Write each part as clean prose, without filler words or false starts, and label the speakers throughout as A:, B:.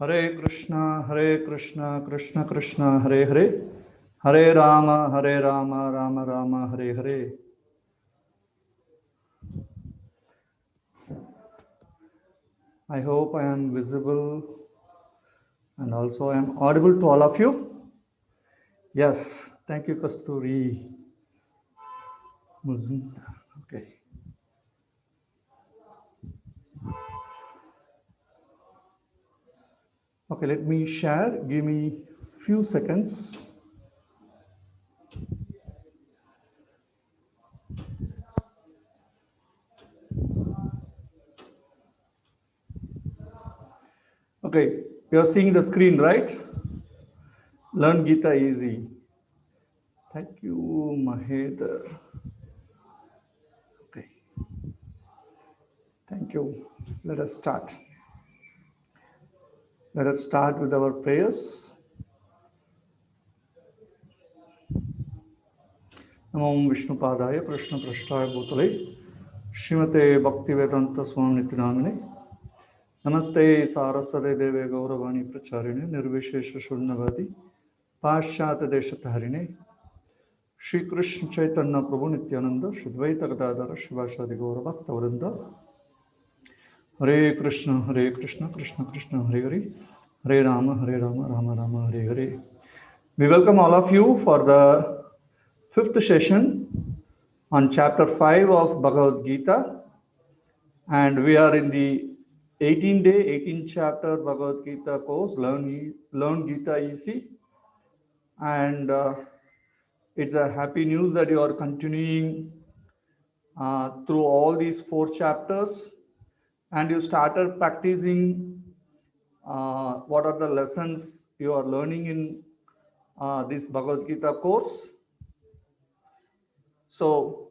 A: Hare Krishna, Krishna Krishna, Hare Hare, Hare Rama, Rama Rama, Hare Hare. I hope I am visible and also I am audible to all of you. Yes, thank you, Kasturi. Muslim. Okay. Okay, let me share. Give me few seconds. Okay, you are seeing the screen, right? Learn Gita easy. Thank you, Maheder. Okay. Thank you. Let us start. Let us start with our prayers. Namo Vishnupadaya Prashna Prashtaya Bhutale Shrimate Bhaktivedanta Swami Nitinamine Namaste Sarasade Deve Gauravani Pracharine Nirvishesha Shunnavadi Paschata Deshatharine Shri Krishna Chaitanya Prabhu Nityananda Shudvaita Gadadara Shivashadi Gaura Bhakta Vrinda Hare Krishna Krishna Krishna Hare Hare Hare Rama Rama Rama Hare Hare. We welcome all of you for the fifth session on chapter 5 of Bhagavad Gita, and we are in the 18-day, 18th chapter Bhagavad Gita course, Learn Gita Easy, and it's a happy news that you are continuing through all these 4 chapters, and you started practicing what are the lessons you are learning in this Bhagavad Gita course. So,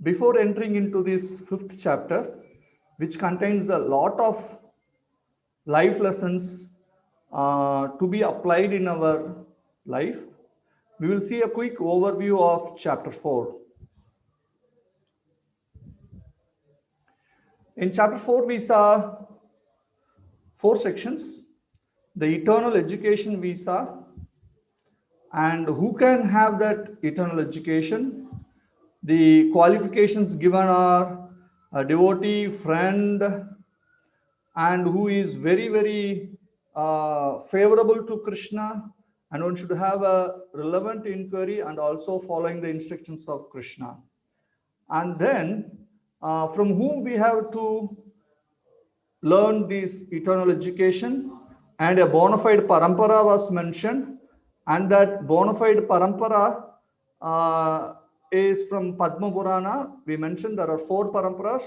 A: before entering into this 5th chapter, which contains a lot of life lessons to be applied in our life, we will see a quick overview of chapter 4. In chapter 4, we saw 4 sections. The eternal education we saw, and who can have that eternal education. The qualifications given are a devotee, friend, and who is very, very favorable to Krishna, and one should have a relevant inquiry and also following the instructions of Krishna. And then from whom we have to learn this eternal education, and a bona fide parampara was mentioned, and that bona fide parampara is from Padma Purana. We mentioned there are 4 paramparas: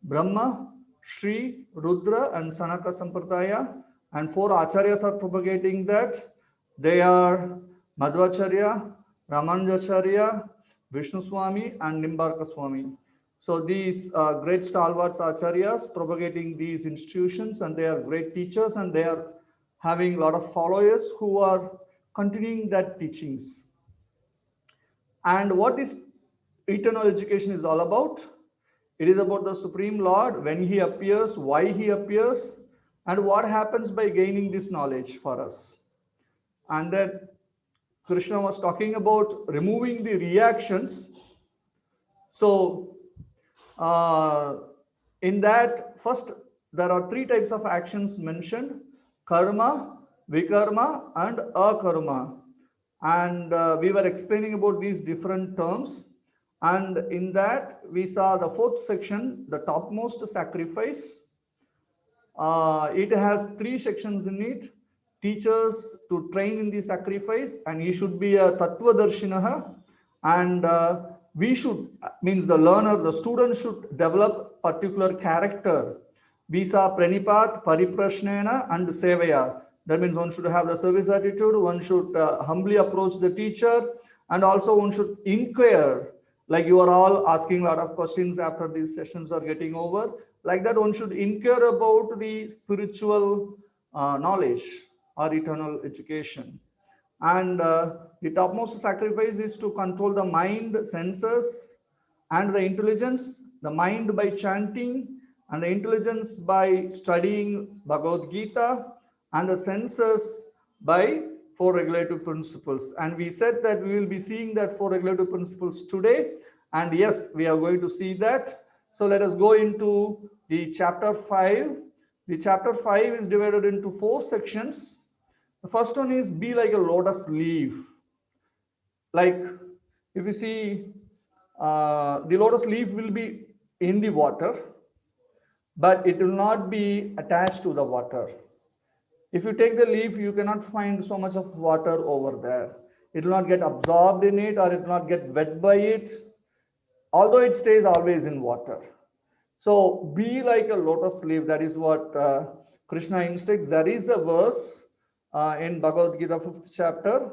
A: Brahma, Shri, Rudra, and Sanaka Sampradaya, and 4 acharyas are propagating that. They are Madhvacharya, Ramanujacharya, Vishnu Swami, and Nimbarka Swami. So these great stalwarts acharyas propagating these institutions, and they are great teachers, and they are having a lot of followers who are continuing that teachings. And what this eternal education is all about? It is about the Supreme Lord, when he appears, why he appears, and what happens by gaining this knowledge for us. And then Krishna was talking about removing the reactions. So in that, first, there are 3 types of actions mentioned: karma, vikarma, and akarma. And we were explaining about these different terms. And in that, we saw the 4th section, the topmost sacrifice. It has 3 sections in it: teachers to train in the sacrifice, and he should be a tattvadarshinaha, and we should, means the learner, the student should develop particular character. We saw pranipat, pariprashnena, and sevaya. That means one should have the service attitude, one should humbly approach the teacher, and also one should inquire. Like you are all asking a lot of questions after these sessions are getting over. Like that, one should inquire about the spiritual knowledge or eternal education. And the topmost sacrifice is to control the mind, senses, and the intelligence. The mind by chanting, and the intelligence by studying Bhagavad Gita, and the senses by four regulative principles. And we said that we will be seeing that four regulative principles today, and yes, we are going to see that. So let us go into the chapter 5. The chapter 5 is divided into four sections. The first one is be like a lotus leaf. Like if you see, the lotus leaf will be in the water, but it will not be attached to the water. If you take the leaf, you cannot find so much of water over there. It will not get absorbed in it, or it will not get wet by it, although it stays always in water. So be like a lotus leaf. That is what Krishna instructs. There is a verse in Bhagavad Gita 5th chapter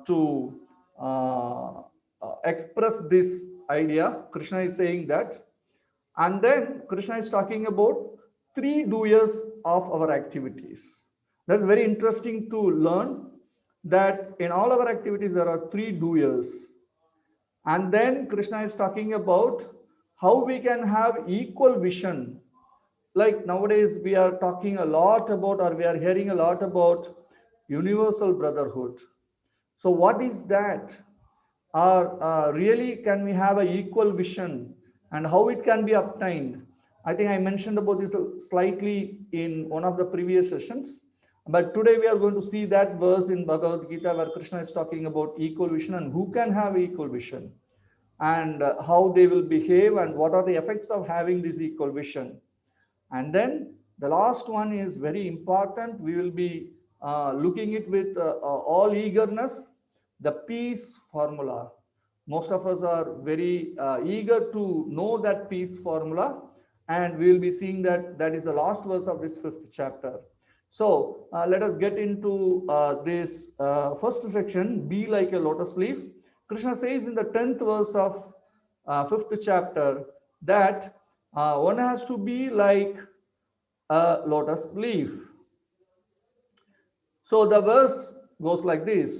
A: to express this idea. Krishna is saying that. And then Krishna is talking about three doers of our activities. That's very interesting to learn that in all our activities there are three doers. And then Krishna is talking about how we can have equal vision. Like nowadays we are talking a lot about, or we are hearing a lot about universal brotherhood. So what is that? Or really can we have an equal vision, and how it can be obtained? I think I mentioned about this slightly in one of the previous sessions, but today we are going to see that verse in Bhagavad Gita where Krishna is talking about equal vision and who can have equal vision, and how they will behave, and what are the effects of having this equal vision. And then the last one is very important. We will be looking it with all eagerness, the peace formula. Most of us are very eager to know that peace formula, and we will be seeing that that is the last verse of this 5th chapter. So let us get into this first section, be like a lotus leaf. Krishna says in the 10th verse of 5th chapter that one has to be like a lotus leaf. So the verse goes like this: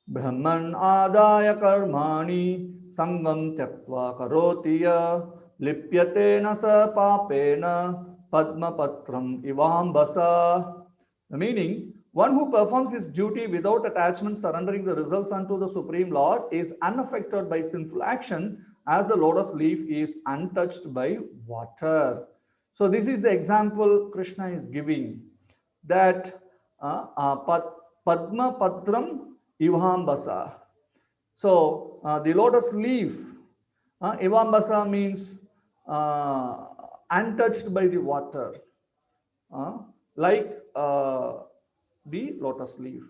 A: Brahman adaya karmani sangam tyakva karotiya lipyate nasa papena padma patram ivambasa. The meaning, one who performs his duty without attachment, surrendering the results unto the Supreme Lord, is unaffected by sinful action, as the lotus leaf is untouched by water. So this is the example Krishna is giving, that Padma Patram Ivambasa. So the lotus leaf, Ivambasa means untouched by the water, like the lotus leaf.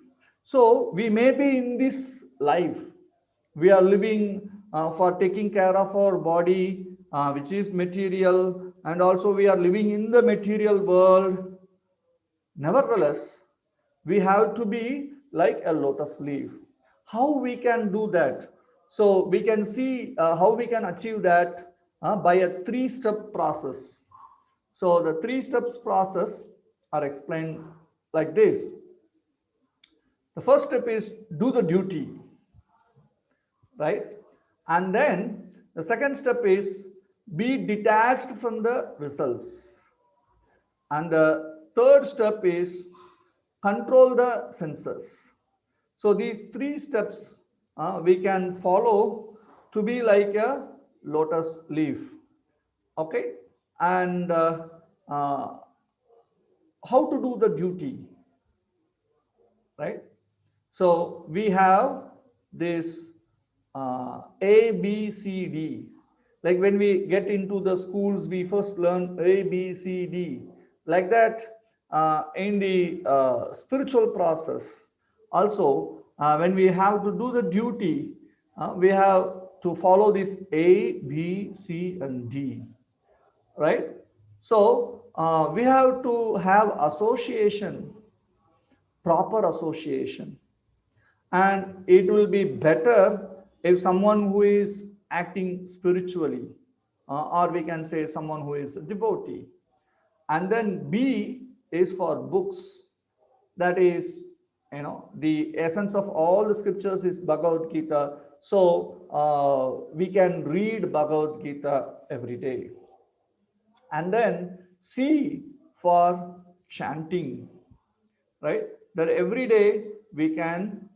A: So we may be in this life, we are living for taking care of our body, which is material, and also we are living in the material world. Nevertheless, we have to be like a lotus leaf. How we can do that? So we can see how we can achieve that by a three-step process. So the three steps process are explained like this. The first step is do the duty, right? And then the second step is be detached from the results. And the third step is control the senses. So these three steps we can follow to be like a lotus leaf. Okay? And how to do the duty, right? So we have this A, B, C, D. Like when we get into the schools, we first learn A, B, C, D. Like that, in the spiritual process, also when we have to do the duty, we have to follow this A, B, C, and D, right? So we have to have association, proper association, and it will be better if someone who is acting spiritually, or we can say someone who is a devotee. And then B is for books. That is, the essence of all the scriptures is Bhagavad Gita. So we can read Bhagavad Gita every day. and then C for chanting, right? That every day we can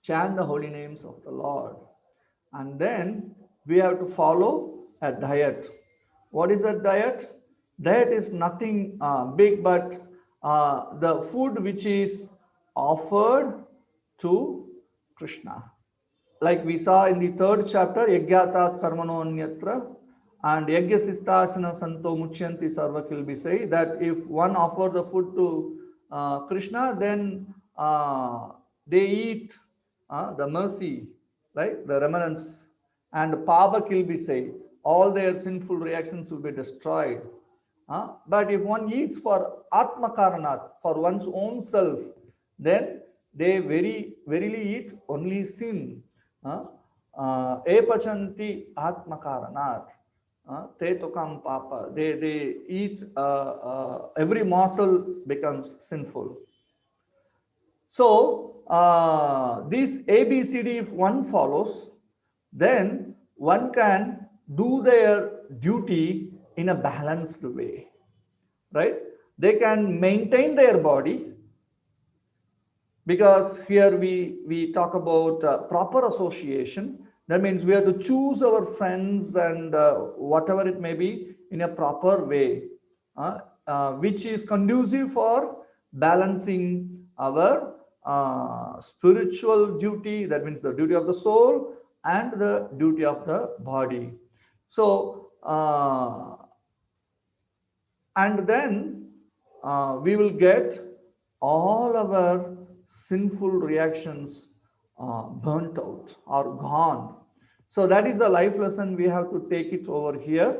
A: chant the holy names of the Lord. And then we have to follow a diet. What is that diet? Diet is nothing big, but the food which is offered to Krishna. Like we saw in the third chapter, Yagyata Karmano Anyatra and Yagyasistasana Santo Muchyanti Sarva Kilbi say that if one offer the food to Krishna, then they eat the mercy, right? The remnants. And Paba Kilbi say all their sinful reactions will be destroyed. But if one eats for Atma Karanat, for one's own self, then they verily eat only sin. Epachanti Atma Karanat. Te tokam papa. They eat, every morsel becomes sinful. So, this ABCD, if one follows, then one can do their duty in a balanced way, right? They can maintain their body, because here we talk about proper association. That means we have to choose our friends and whatever it may be in a proper way, which is conducive for balancing our spiritual duty, that means the duty of the soul and the duty of the body. So and then we will get all our sinful reactions burnt out or gone. So that is the life lesson. We have to take it over here.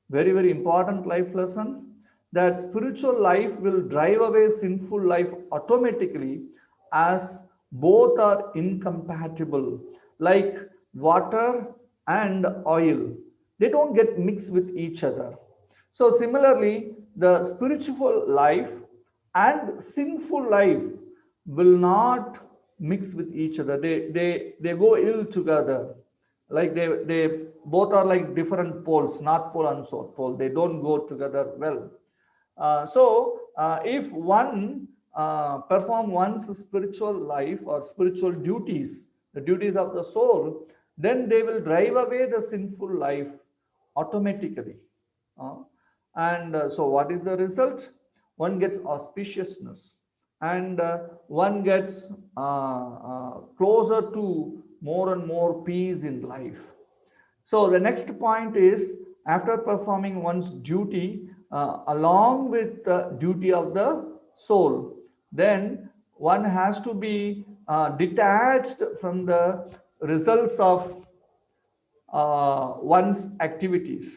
A: Very, very important life lesson, that spiritual life will drive away sinful life automatically, as both are incompatible. Like water and oil, they don't get mixed with each other. So similarly, the spiritual life and sinful life will not mix with each other. They go ill together. Like they both are like different poles, North Pole and South Pole. They don't go together well. If one perform one's spiritual life or spiritual duties, the duties of the soul, then they will drive away the sinful life automatically. So what is the result? One gets auspiciousness, and one gets closer to more and more peace in life. So the next point is, after performing one's duty along with the duty of the soul, then one has to be detached from the results of one's activities.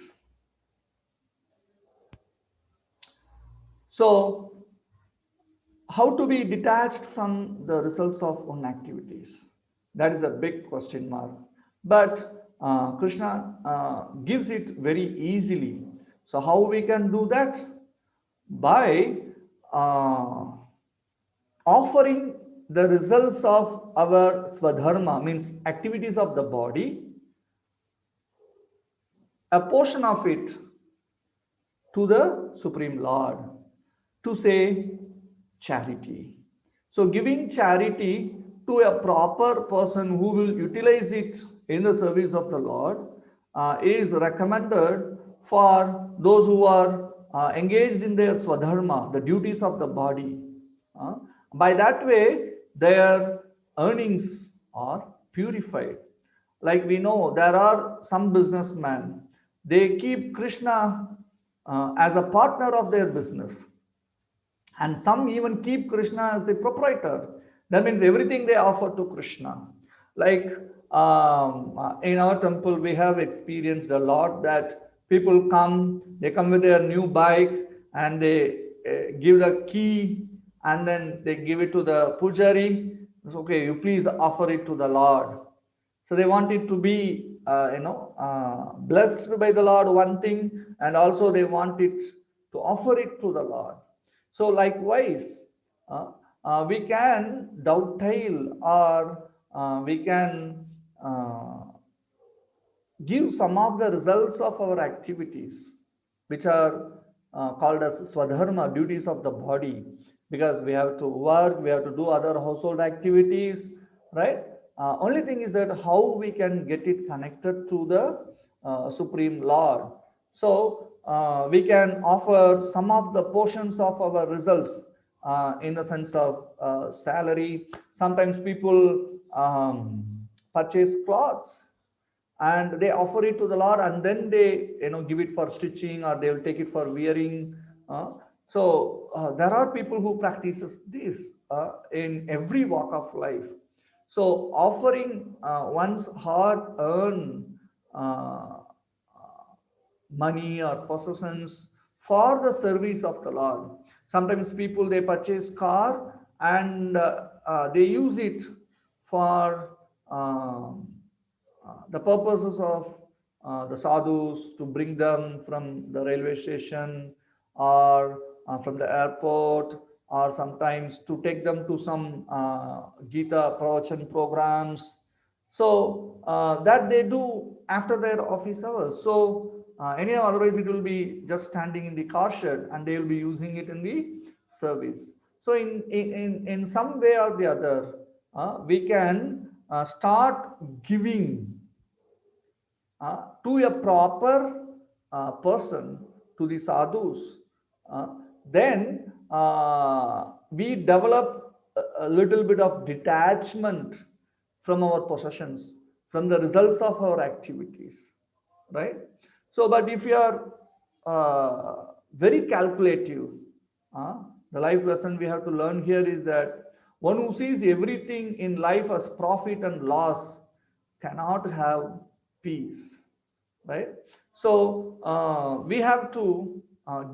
A: So, how to be detached from the results of one's activities? That is a big question mark. But Krishna gives it very easily. So, how we can do that? By offering the results of our swadharma, means activities of the body, a portion of it to the Supreme Lord, to say charity. So giving charity to a proper person who will utilize it in the service of the Lord is recommended for those who are engaged in their swadharma, the duties of the body. By that way, their earnings are purified. Like we know, there are some businessmen, they keep Krishna as a partner of their business, and some even keep Krishna as the proprietor. That means everything they offer to Krishna. Like in our temple, we have experienced a lot that people come, they come with their new bike, and they give the key, and then they give it to the pujari. It's okay, you please offer it to the Lord. So they want it to be, blessed by the Lord, one thing, and also they want it to offer it to the Lord. So likewise, we can dovetail, or we can give some of the results of our activities which are called as swadharma, duties of the body, because we have to work, we have to do other household activities, right? Only thing is that how we can get it connected to the Supreme Lord. So we can offer some of the portions of our results in the sense of salary. Sometimes people purchase clothes and they offer it to the Lord, and then they give it for stitching, or they will take it for wearing. There are people who practices this in every walk of life. So offering one's hard earned uh, money or possessions for the service of the Lord. Sometimes people, they purchase car and they use it for the purposes of the sadhus, to bring them from the railway station or from the airport, or sometimes to take them to some gita pravachan programs, so that they do after their office hours. So anyhow, otherwise it will be just standing in the car shed and they will be using it in the service. So in some way or the other, we can start giving to a proper person, to the sadhus. uh, then we develop a little bit of detachment from our possessions, from the results of our activities, right? So but if you are very calculative, uh, the life lesson we have to learn here is that one who sees everything in life as profit and loss cannot have peace, right? So we have to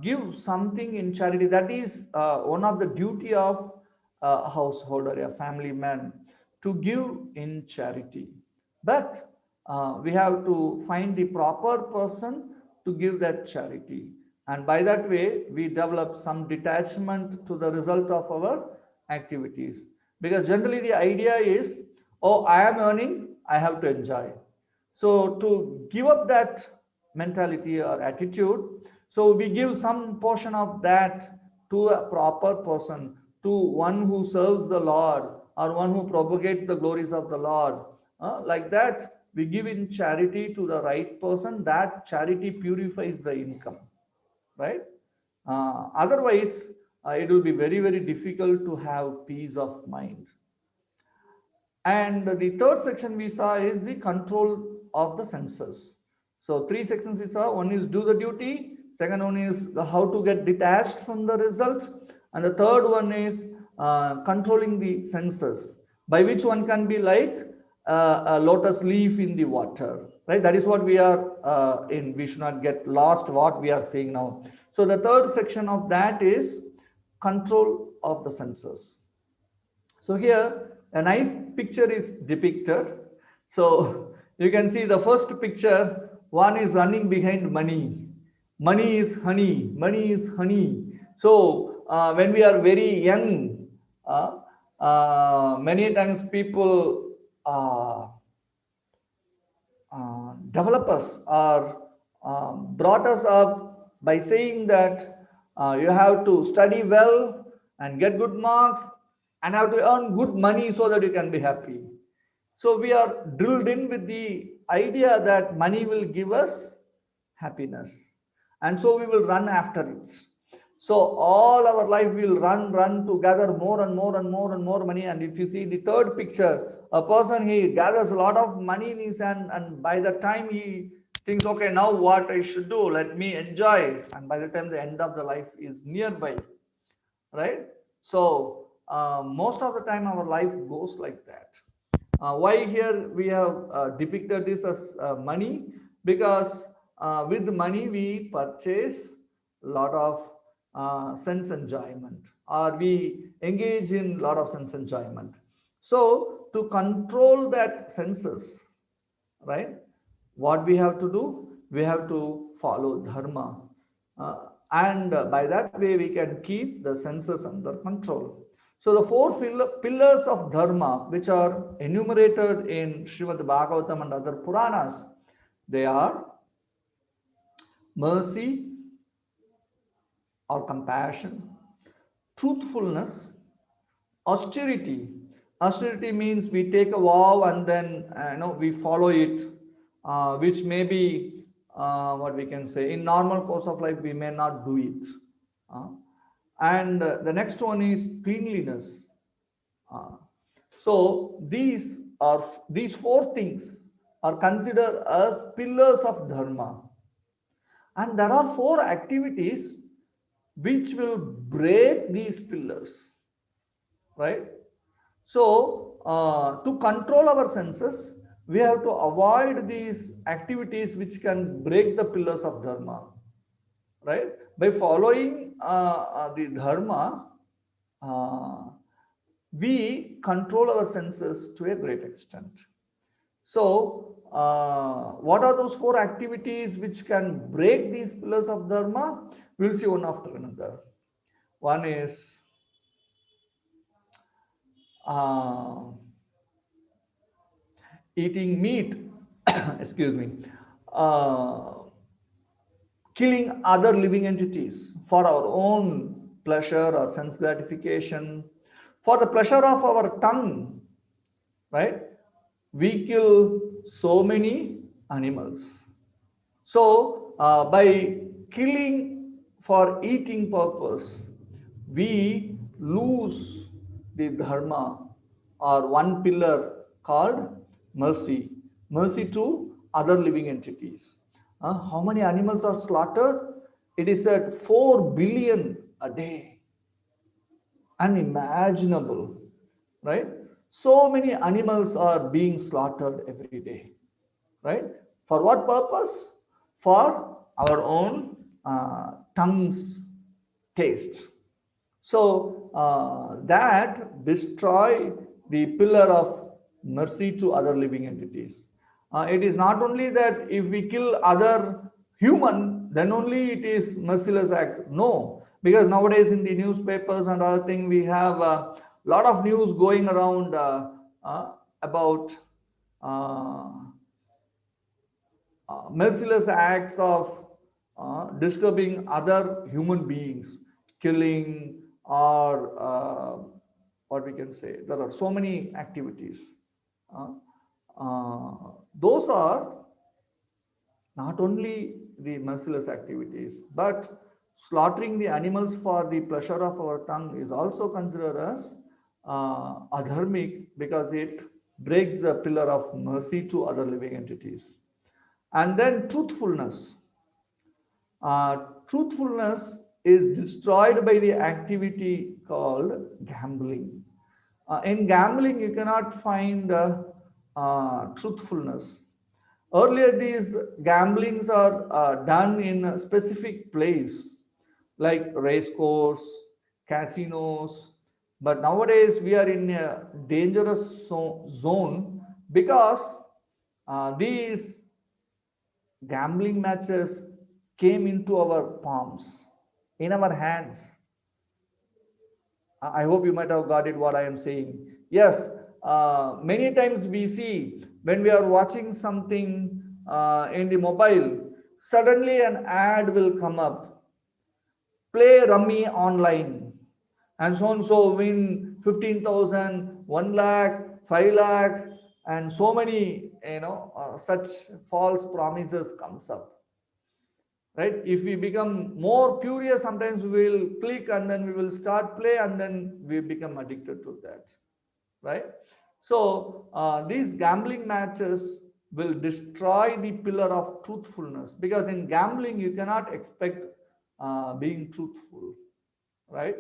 A: give something in charity. That is one of the duty of a householder, a family man, to give in charity. But we have to find the proper person to give that charity, and by that way we develop some detachment to the result of our activities. Because generally the idea is, oh, I am earning, I have to enjoy. So to give up that mentality or attitude, so we give some portion of that to a proper person, to one who serves the Lord, or one who propagates the glories of the Lord. Like that, we give in charity to the right person. That charity purifies the income, right? Otherwise, it will be very, very difficult to have peace of mind. And the third section we saw is the control of the senses. So three sections we saw. One is do the duty. Second one is how to get detached from the result. And the third one is controlling the senses, by which one can be like a lotus leaf in the water. Right? That is what we are in. We should not get lost what we are saying now. So the third section of that is control of the senses. So here a nice picture is depicted. So you can see the first picture, one is running behind money. Money is honey, money is honey. So when we are very young, many times people developers are brought us up by saying that you have to study well and get good marks and have to earn good money so that you can be happy. So we are drilled in with the idea that money will give us happiness, and so we will run after it. So all our life we will run to gather more and more and more and more money. And if you see the third picture, a person, he gathers a lot of money in his hand, and by the time he thinks, okay, now what I should do, let me enjoy, and by the time the end of the life is nearby, right? So most of the time our life goes like that. Why here we have depicted this as money? Because with money we purchase a lot of sense enjoyment, or we engage in a lot of sense enjoyment. So to control that senses, right, what we have to do, we have to follow dharma, and by that way we can keep the senses under control. So the four pillars of dharma, which are enumerated in Srimad Bhagavatam and other Puranas, they are mercy, or compassion, truthfulness, austerity. Austerity means we take a vow and then we follow it, which may be what we can say in normal course of life we may not do it. Uh, and the next one is cleanliness. Uh, so these four things are considered as pillars of dharma, and there are four activities which will break these pillars, right? So, to control our senses, we have to avoid these activities which can break the pillars of dharma, right? By following the dharma, uh, we control our senses to a great extent. So, what are those four activities which can break these pillars of dharma? We'll see one after another. One is uh, eating meat, excuse me, uh, killing other living entities for our own pleasure or sense gratification, for the pleasure of our tongue, right? We kill so many animals. So, by killing for eating purpose, we lose the dharma or one pillar called mercy, mercy to other living entities. How many animals are slaughtered? It is at 4 billion a day. Unimaginable, right? So many animals are being slaughtered every day, right? For what purpose? For our own tongue's taste. So that destroy the pillar of mercy to other living entities. It is not only that if we kill other human, then only it is merciless act. No, because nowadays in the newspapers and other thing we have a lot of news going around about uh, merciless acts of disturbing other human beings, killing, or what we can say, there are so many activities. Uh, those are not only the merciless activities, but slaughtering the animals for the pleasure of our tongue is also considered as adharmic because it breaks the pillar of mercy to other living entities. And then truthfulness. Truthfulness is destroyed by the activity called gambling. In gambling, you cannot find truthfulness. Earlier, these gamblings are done in a specific place, like race course, casinos. But nowadays, we are in a dangerous zone because these gambling matches came into our palms, in our hands. I hope you might have got it what I am saying. Yes, many times we see when we are watching something in the mobile, suddenly an ad will come up. Play rummy online, and so win 15,000, 1 lakh, 5 lakh, and so many such false promises comes up, right? If we become more curious, sometimes we will click and then we will start play and then we become addicted to that, right? So these gambling matches will destroy the pillar of truthfulness, because in gambling you cannot expect being truthful, right?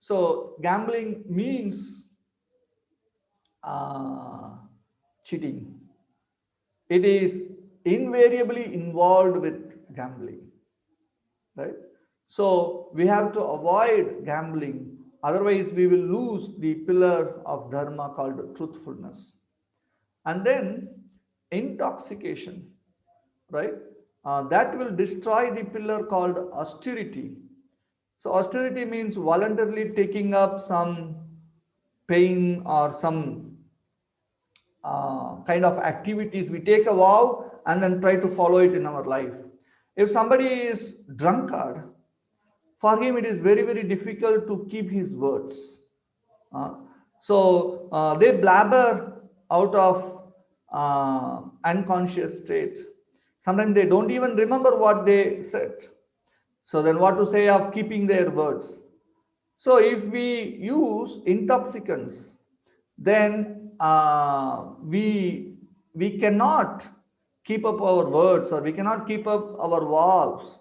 A: So gambling means uh, cheating. It is invariably involved with gambling, right? So we have to avoid gambling, otherwise we will lose the pillar of dharma called truthfulness. And then intoxication, right? That will destroy the pillar called austerity. So austerity means voluntarily taking up some pain or some kind of activities. We take a vow and then try to follow it in our life. If somebody is drunkard, for him it is very, very difficult to keep his words. So they blabber out of unconscious state. Sometimes they don't even remember what they said. So then what to say of keeping their words? So if we use intoxicants, then we cannot keep up our words, or we cannot keep up our vows.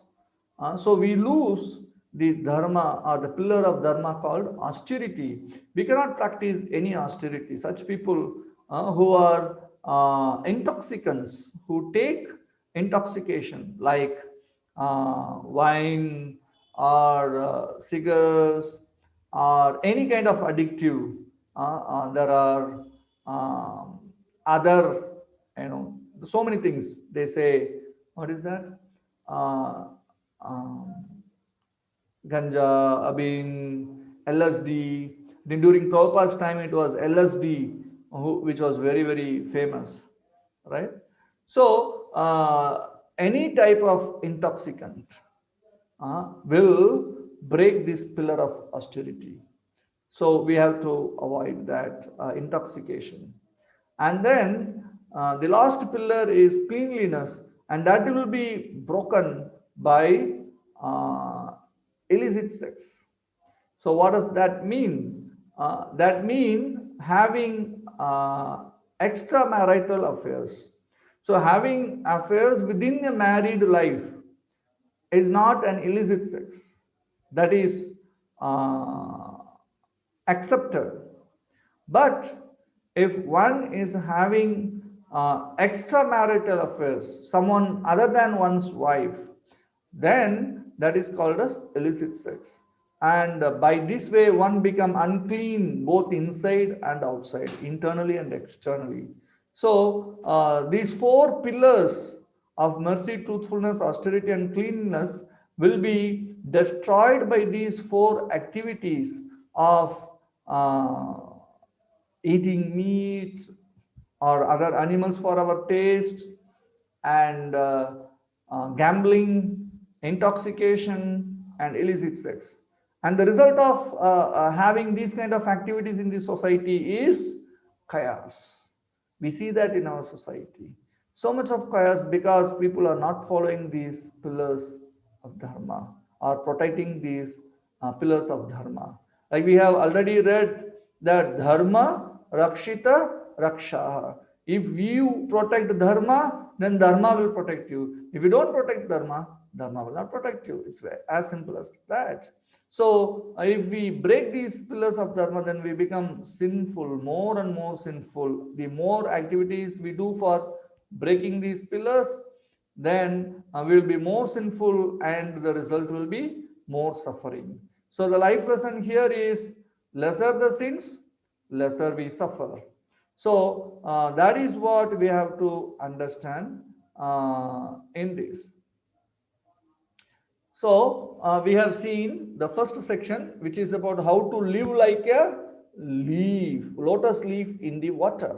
A: So we lose the dharma, or the pillar of dharma called austerity. We cannot practice any austerity. Such people who are intoxicants, who take intoxication like wine or cigars or any kind of addictive. There are other, so many things they say. What is that? Uh, um, Ganja, Abin, LSD. Then during Prabhupada's time, it was LSD, which was very, very famous, right? So, any type of intoxicant will break this pillar of austerity. So, we have to avoid that intoxication. And then the last pillar is cleanliness, and that will be broken by illicit sex. So what does that mean? That means having extramarital affairs. So having affairs within a married life is not an illicit sex. That is accepted. But if one is having extramarital affairs, someone other than one's wife, then that is called as illicit sex. And by this way, one become unclean both inside and outside, internally and externally. So these four pillars of mercy, truthfulness, austerity, and cleanliness will be destroyed by these four activities of eating meat or other animals for our taste, and gambling, intoxication, and illicit sex. And the result of having these kind of activities in the society is chaos. We see that in our society. So much of chaos because people are not following these pillars of dharma, or protecting these pillars of dharma. Like we have already read that dharma rakshita raksha. If you protect dharma, then dharma will protect you. If you don't protect dharma, dharma will not protect you. It's as simple as that. So if we break these pillars of dharma, then we become sinful, more and more sinful. The more activities we do for breaking these pillars, then we will be more sinful, and the result will be more suffering. So the life lesson here is, lesser the sins, lesser we suffer. So that is what we have to understand in this. So we have seen the first section, which is about how to live like a leaf, lotus leaf in the water,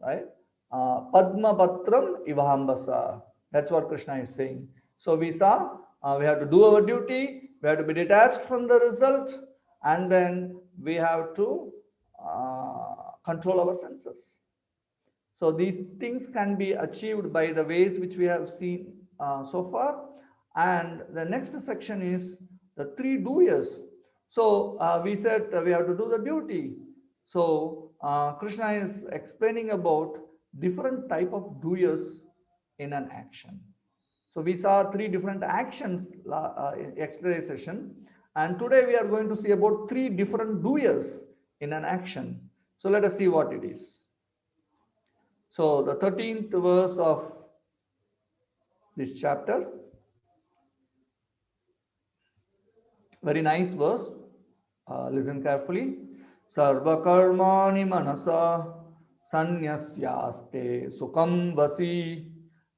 A: right? Padma Patram Ivahambasa. That's what Krishna is saying. So we saw we have to do our duty, we have to be detached from the result, and then we have to control our senses. So these things can be achieved by the ways which we have seen so far. And the next section is the three doers. So we said we have to do the duty. So Krishna is explaining about different type of doers in an action. So we saw three different actions yesterday session, and today we are going to see about three different doers in an action. So let us see what it is. So the 13th verse of this chapter, very nice verse. Listen carefully. Sarva karmani manasa sanyasyaste sukham vasi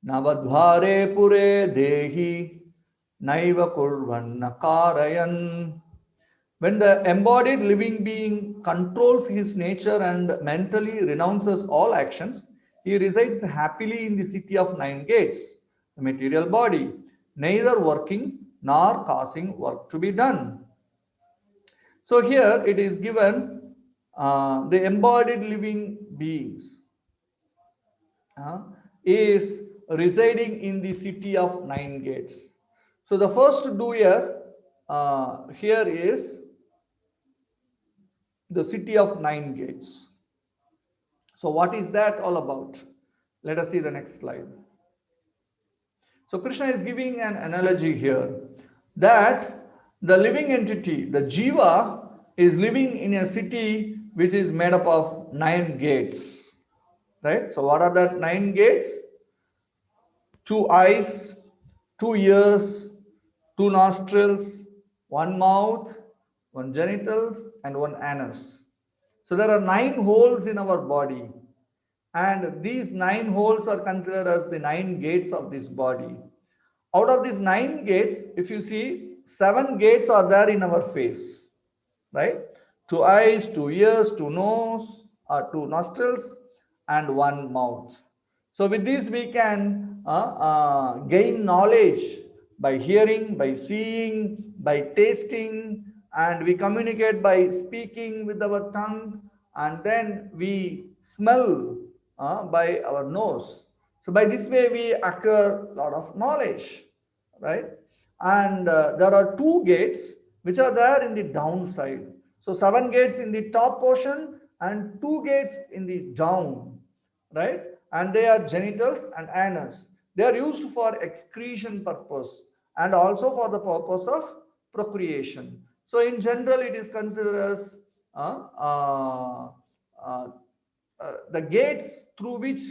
A: navadvare pure dehi naiva kurvanna karayan. When the embodied living being controls his nature and mentally renounces all actions, he resides happily in the city of nine gates, the material body, neither working nor causing work to be done. So here it is given the embodied living beings uh, is residing in the city of nine gates. So the first doer here is the city of nine gates. So what is that all about? Let us see the next slide. So Krishna is giving an analogy here that the living entity, the jiva, is living in a city which is made up of nine gates. Right? So what are the nine gates? Two eyes, two ears, two nostrils, one mouth, one genitals, and one anus. So there are nine holes in our body, and these nine holes are considered as the nine gates of this body. Out of these nine gates, if you see, seven gates are there in our face, right? Two eyes, two ears, two nose, or two nostrils, and one mouth. So with this, we can gain knowledge by hearing, by seeing, by tasting, and we communicate by speaking with our tongue, and then we smell by our nose. So by this way, we acquire a lot of knowledge, right? And there are two gates which are there in the downside. So seven gates in the top portion and two gates in the down, right? And they are genitals and anus. They are used for excretion purpose and also for the purpose of procreation. So in general, it is considered as uh, the gates through which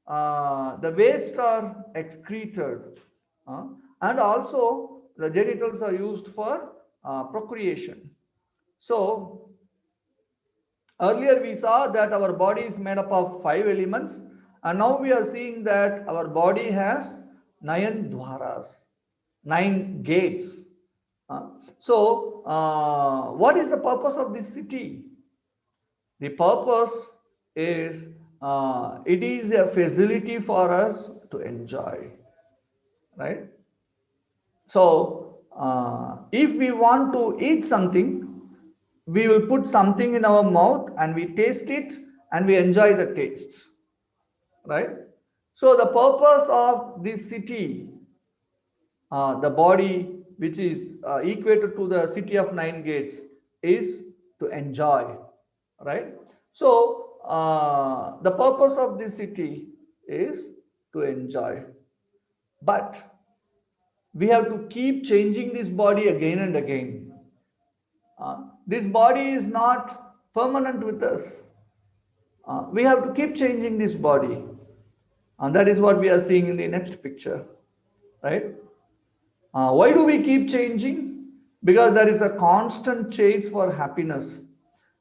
A: the waste are excreted, uh, and also the genitals are used for procreation. So earlier we saw that our body is made up of five elements, and now we are seeing that our body has nine dwaras, nine gates. What is the purpose of this city? The purpose is it is a facility for us to enjoy, right? So, if we want to eat something, we will put something in our mouth and we taste it and we enjoy the taste, right? So, the purpose of this city, the body which is equated to the city of nine gates, is to enjoy, right? So, the purpose of this city is to enjoy. But we have to keep changing this body again and again. This body is not permanent with us. We have to keep changing this body. And that is what we are seeing in the next picture, right? Why do we keep changing? Because there is a constant chase for happiness,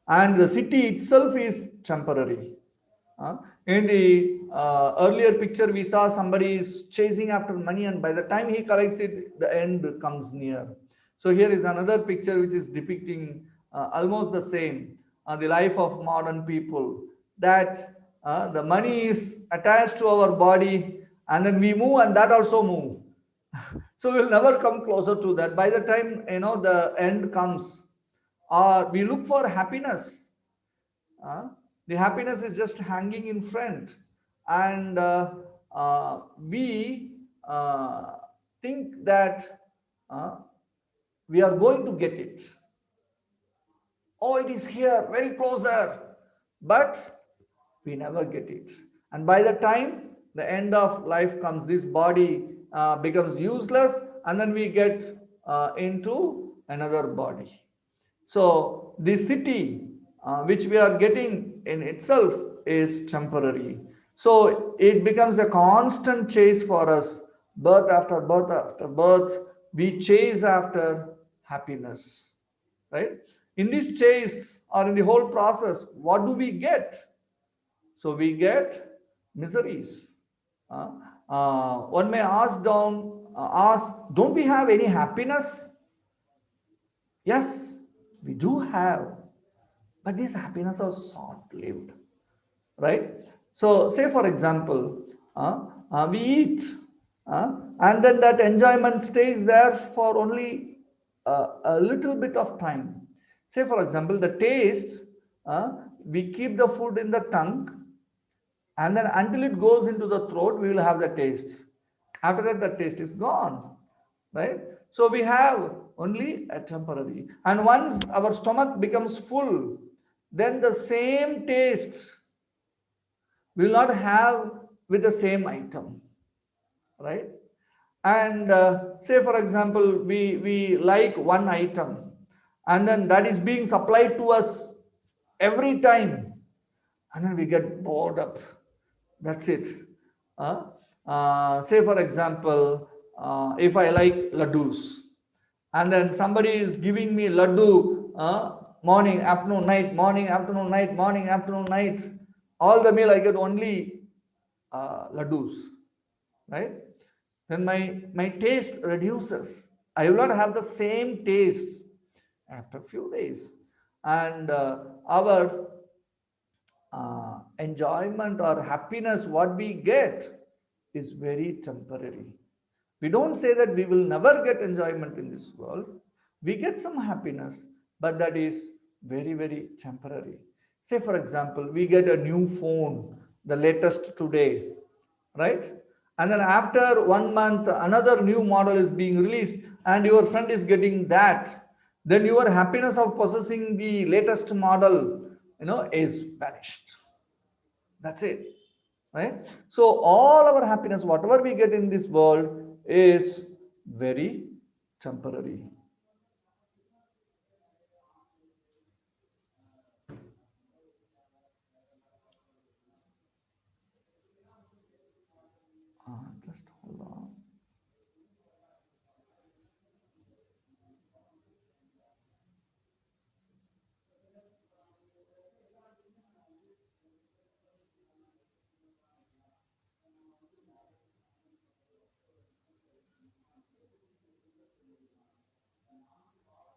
A: and the city itself is temporary. In the earlier picture, we saw somebody is chasing after money, and by the time he collects it, the end comes near. So here is another picture which is depicting almost the same, the life of modern people. That the money is attached to our body, and then we move, and that also move. So we'll never come closer to that. By the time the end comes, or we look for happiness, uh, the happiness is just hanging in front, and we think that uh, we are going to get it. Oh, it is here, very closer, but we never get it. And by the time the end of life comes, this body becomes useless, and then we get into another body. So the city which we are getting in itself is temporary. So it becomes a constant chase for us, birth after birth after birth. We chase after happiness, right? In this chase or in the whole process, what do we get? So we get miseries. One may ask, don't we have any happiness? Yes, we do have, but these happiness are short-lived, right? So, say for example, we eat and then that enjoyment stays there for only a little bit of time. Say, for example, the taste, we keep the food in the tongue, and then until it goes into the throat, we will have the taste. After that, the taste is gone, right? So we have only a temporary. And once our stomach becomes full, then the same taste we will not have with the same item, right? And say, for example, we like one item, and then that is being supplied to us every time, and then we get bored up. That's it. Say, for example, if I like laddus, and then somebody is giving me laddu morning, afternoon, night, morning, afternoon, night, morning, afternoon, night, all the meal I get only laddus, right? Then my taste reduces. I will not have the same taste after a few days, and our enjoyment or happiness what we get is very temporary. We don't say that we will never get enjoyment in this world. We get some happiness, but that is very, very temporary. Say, for example, we get a new phone, the latest today, right? And then after 1 month another new model is being released and your friend is getting that, then your happiness of possessing the latest model, is vanished. That's it, right? So all our happiness, whatever we get in this world, is very temporary. Just hold on.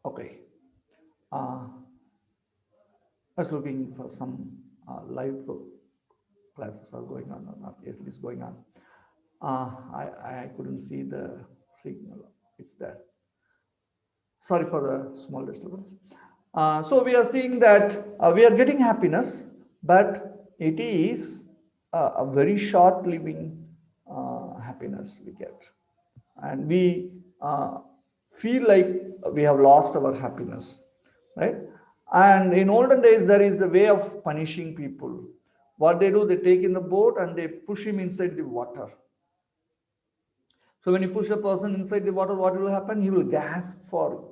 A: Okay. uh, I was looking for some live classes are going on or not. Yes, it is going on. I couldn't see the signal. It's there. Sorry for the small disturbance. So we are seeing that we are getting happiness, but it is a very short living happiness we get, and we feel like we have lost our happiness, right? And in olden days there is a way of punishing people. What they do, they take in the boat and they push him inside the water. So when you push a person inside the water, what will happen? He will gasp for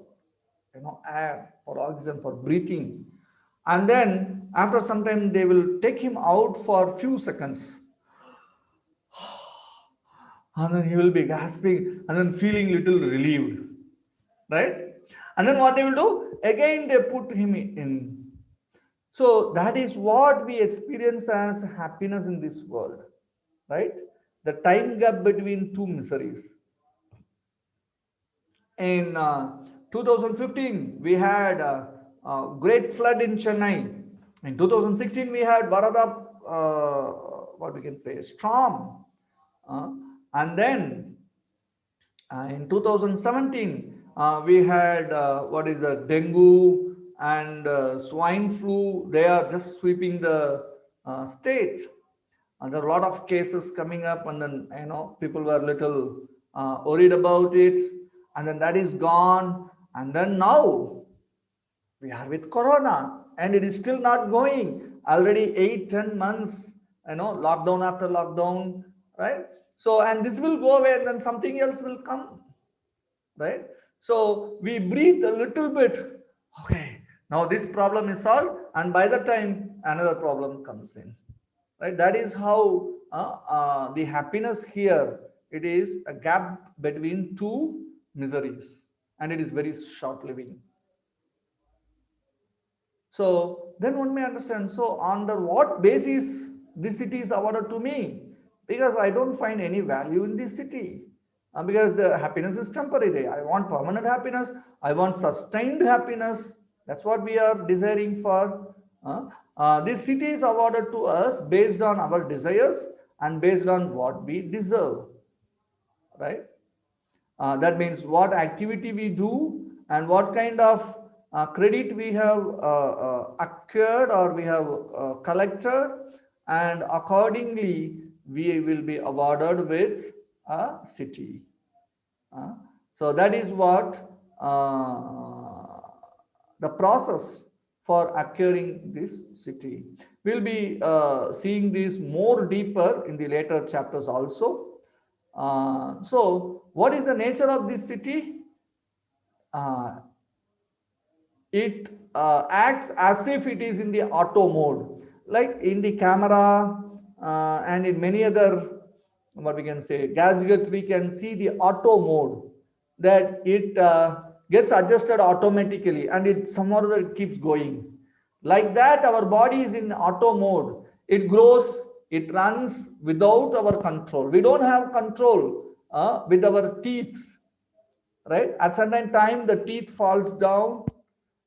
A: air, for oxygen, for breathing. And then after some time they will take him out for few seconds, and then he will be gasping and then feeling little relieved, right? And then what they will do, again they put him in. So that is what we experience as happiness in this world, right? The time gap between two miseries. In 2015, we had a great flood in Chennai. In 2016, we had Varada, what we can say, storm. And then in 2017, we had what is the dengue and swine flu. They are just sweeping the state. And there are a lot of cases coming up, and then people were little worried about it, and then that is gone. And then now we are with corona, and it is still not going. Already 8-10 months, lockdown after lockdown, right? So, and this will go away, and then something else will come, right? So we breathe a little bit. Okay, now this problem is solved, and by the time another problem comes in, right? That is how the happiness here, it is a gap between two miseries, and it is very short living. So then one may understand, so under what basis this city is awarded to me? Because I don't find any value in this city. Because the happiness is temporary. I want permanent happiness. I want sustained happiness. That's what we are desiring for. This city is awarded to us based on our desires and based on what we deserve. right? That means what activity we do and what kind of credit we have acquired or we have collected, and accordingly we will be awarded with a city. Uh, so that is what the process for acquiring this city. We'll be seeing this more deeper in the later chapters also. So what is the nature of this city? Uh, it acts as if it is in the auto mode, like in the camera and in many other, what we can say, gadgets. We can see the auto mode, that it gets adjusted automatically and it somehow or other keeps going. Like that, our body is in auto mode. It grows, it runs without our control. We don't have control with our teeth, right? At certain time the teeth falls down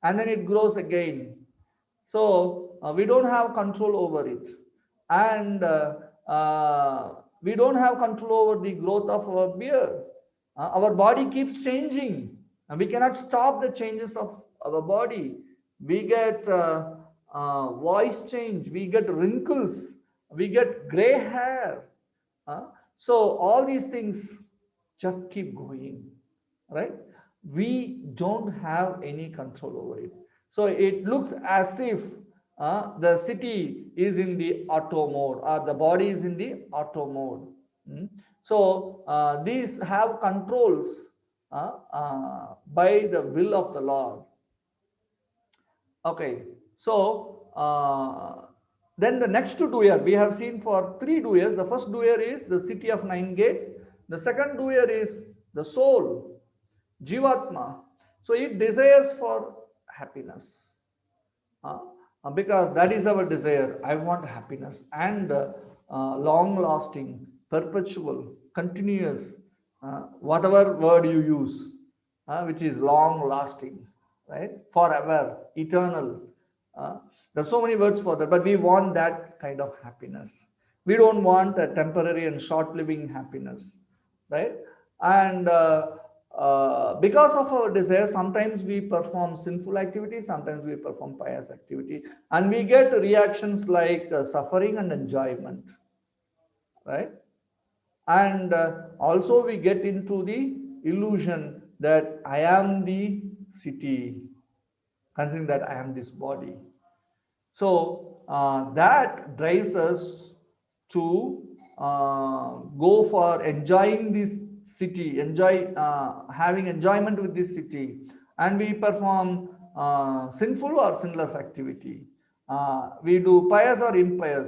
A: and then it grows again. So we don't have control over it, and we don't have control over the growth of our beard. Our body keeps changing and we cannot stop the changes of our body. We get voice change, we get wrinkles, we get gray hair. uh, so all these things just keep going, right? We don't have any control over it. So it looks as if the city is in the auto mode or the body is in the auto mode. Mm. So these have controls by the will of the Lord. Okay, so then the next duer we have seen for three duers. The first duer is the city of nine gates. The second duer is the soul, Jivatma. So it desires for happiness, uh, because that is our desire. I want happiness and long lasting, perpetual, continuous, whatever word you use, which is long lasting, right? Forever, eternal. Uh, there are so many words for that, but we want that kind of happiness. We don't want a temporary and short living happiness, right? And because of our desire, sometimes we perform sinful activity, sometimes we perform pious activity, and we get reactions like suffering and enjoyment, right? And also we get into the illusion that I am the city, considering that I am this body. So that drives us to go for enjoying this city, enjoy having enjoyment with this city, and we perform sinful or sinless activity. We do pious or impious,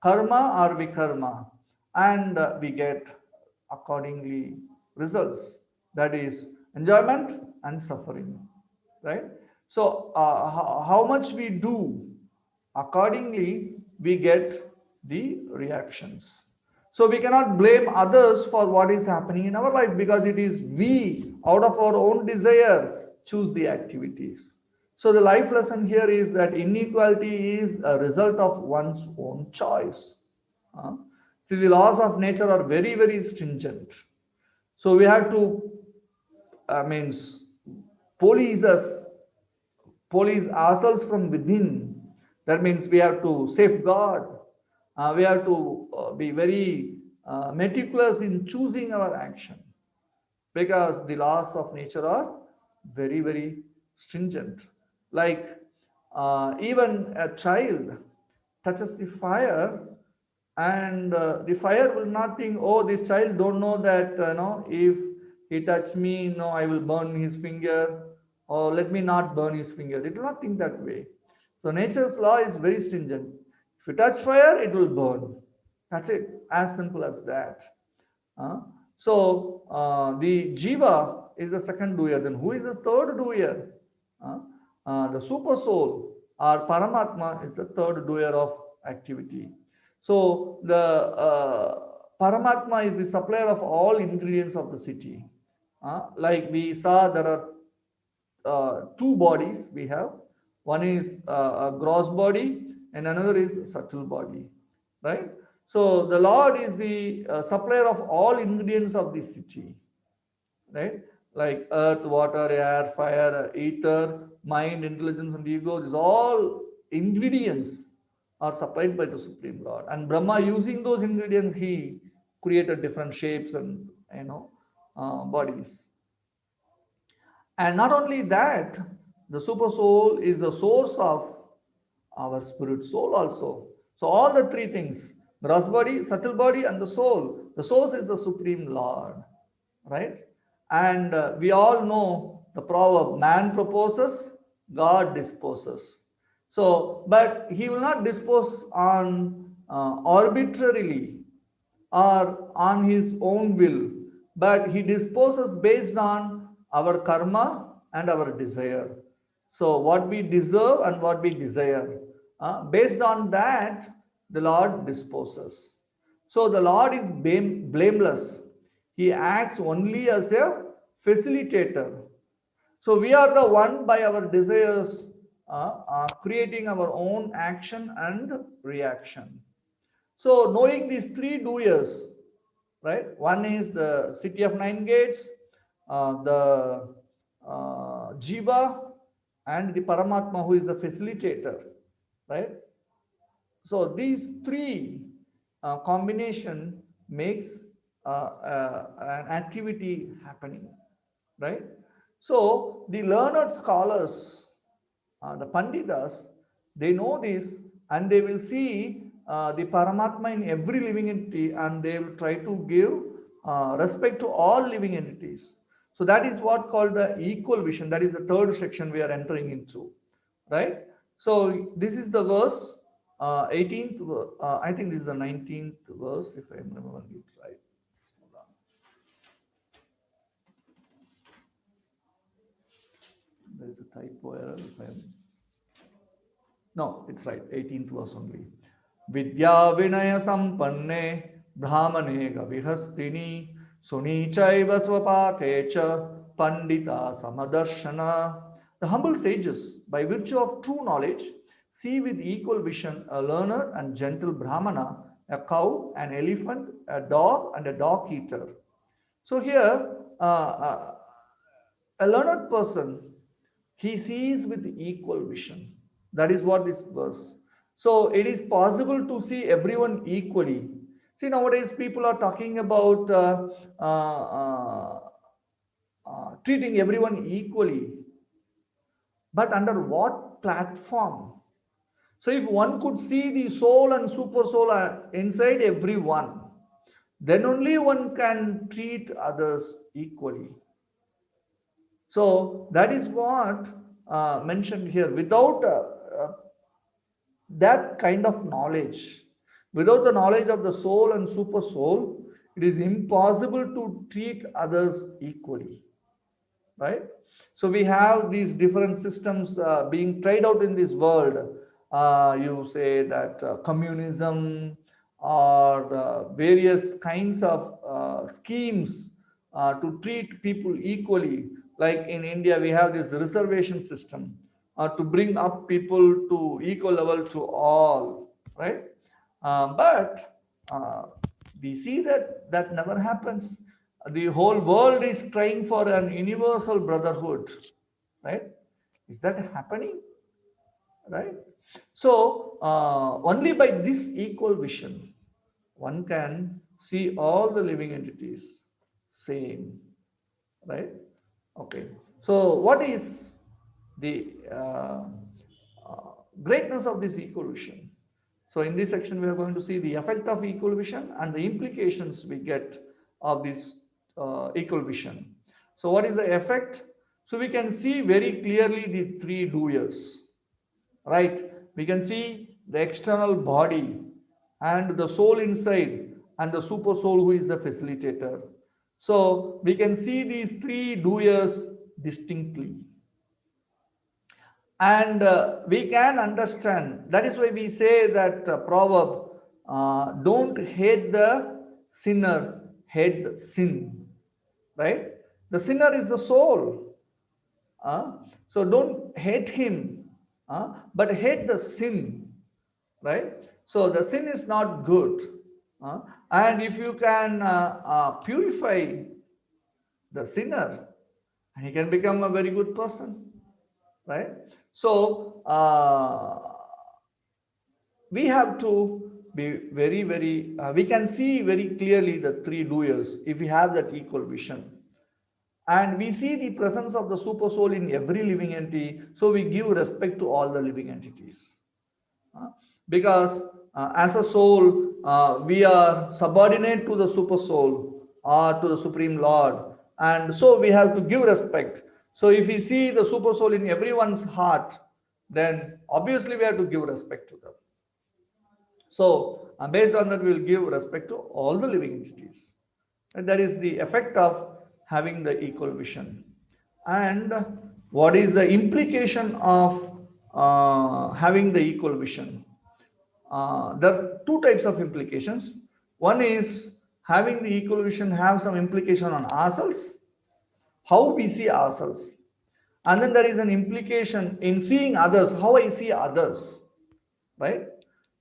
A: karma or vikarma, and we get accordingly results. That is enjoyment and suffering, right? So how much we do, accordingly we get the reactions. So we cannot blame others for what is happening in our life, because it is we, out of our own desire, choose the activities. So the life lesson here is that inequality is a result of one's own choice. uh, See, the laws of nature are very, very stringent. So we have to, means, police us, police ourselves from within. That means we have to safeguard. We have to be very meticulous in choosing our action, because the laws of nature are very, very stringent. Like even a child touches the fire, and the fire will not think, oh, this child don't know that no, if he touch me, no, I will burn his finger, or let me not burn his finger. It will not think that way. So nature's law is very stringent. If you touch fire, it will burn. That's it, as simple as that. uh, the jiva is the second doer. Then who is the third doer? uh, the super soul or paramatma is the third doer of activity. So the Paramatma is the supplier of all ingredients of the city. Like we saw, there are two bodies we have. One is a gross body and another is a subtle body, right? So the Lord is the supplier of all ingredients of this city, right? Like earth, water, air, fire, ether, mind, intelligence, and ego. These all ingredients are supplied by the Supreme Lord. And Brahma, using those ingredients, he created different shapes and bodies. And not only that, the super soul is the source of our spirit soul also. So all the three things, gross body, subtle body, and the soul. The source is the Supreme Lord, right? And we all know the proverb, man proposes, God disposes. So, but he will not dispose on arbitrarily or on his own will, but he disposes based on our karma and our desire. So, what we deserve and what we desire, based on that, the Lord disposes. So, the Lord is blameless. He acts only as a facilitator. So, we are the one by our desires creating our own action and reaction. So, knowing these three doers, right? One is the city of nine gates, the Jiva, and the Paramatma, who is the facilitator, right? So these three combination makes an activity happening, right? So the learned scholars, the Panditas, they know this and they will see the Paramatma in every living entity and they will try to give respect to all living entities. So that is what called the equal vision. That is the third section we are entering into, right? So this is the verse 18th, I think this is the 19th verse if I remember it right. There is a typo error if I am. No, it's right. 18th verse only. Vidya Vinaya Sampanne Brahmane Gavihastini Sunichaiva Swapakecha Pandita Samadarshana. The humble sages, by virtue of true knowledge, see with equal vision a learned and gentle Brahmana, a cow, an elephant, a dog, and a dog eater. So here, a learned person, he sees with equal vision. That is what this verse. So it is possible to see everyone equally. See, nowadays people are talking about treating everyone equally, but under what platform? So if one could see the soul and super soul inside everyone, then only one can treat others equally. So that is what mentioned here. Without that kind of knowledge, without the knowledge of the soul and super soul, it is impossible to treat others equally, right? So we have these different systems being tried out in this world. You say that communism or various kinds of schemes to treat people equally. Like in India, we have this reservation system to bring up people to equal level to all, right? But we see that that never happens. The whole world is trying for an universal brotherhood, right? Is that happening, right? So only by this equal vision one can see all the living entities same, right? Okay, so what is the greatness of this equal vision? So in this section we are going to see the effect of equal vision and the implications we get of this equal vision. So what is the effect? So we can see very clearly the three doers, right? We can see the external body and the soul inside and the super soul who is the facilitator. So we can see these three doers distinctly. And we can understand, that is why we say that proverb, don't hate the sinner, hate the sin, right? The sinner is the soul. So don't hate him, but hate the sin, right? So the sin is not good. And if you can purify the sinner, he can become a very good person, right? So we have to be very, we can see very clearly the three doers if we have that equal vision. And we see the presence of the super soul in every living entity, so we give respect to all the living entities. Uh, because as a soul, we are subordinate to the super soul or to the supreme lord, and so we have to give respect. So if we see the super soul in everyone's heart, then obviously we have to give respect to them. So based on that, we will give respect to all the living entities. And that is the effect of having the equal vision. And what is the implication of having the equal vision? There are two types of implications. One is having the equal vision have some implication on ourselves, how we see ourselves. And then there is an implication in seeing others, how I see others, right?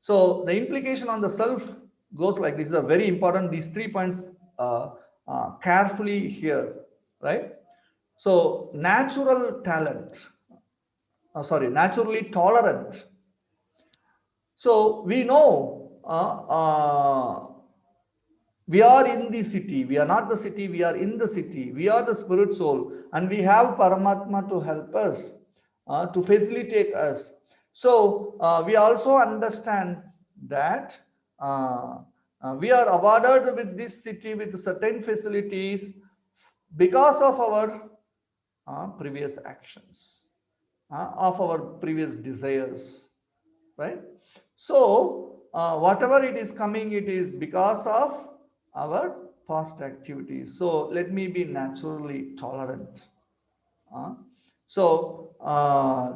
A: So the implication on the self goes like this. These are very important, these 3 points, carefully here, right? So natural talent, naturally tolerant. So we know we are in the city, we are not the city, we are in the city, we are the spirit soul, and we have Paramatma to help us, to facilitate us. So we also understand that we are awarded with this city with certain facilities because of our previous actions, of our previous desires, right? So whatever it is coming, it is because of our past activities. So let me be naturally tolerant. uh, so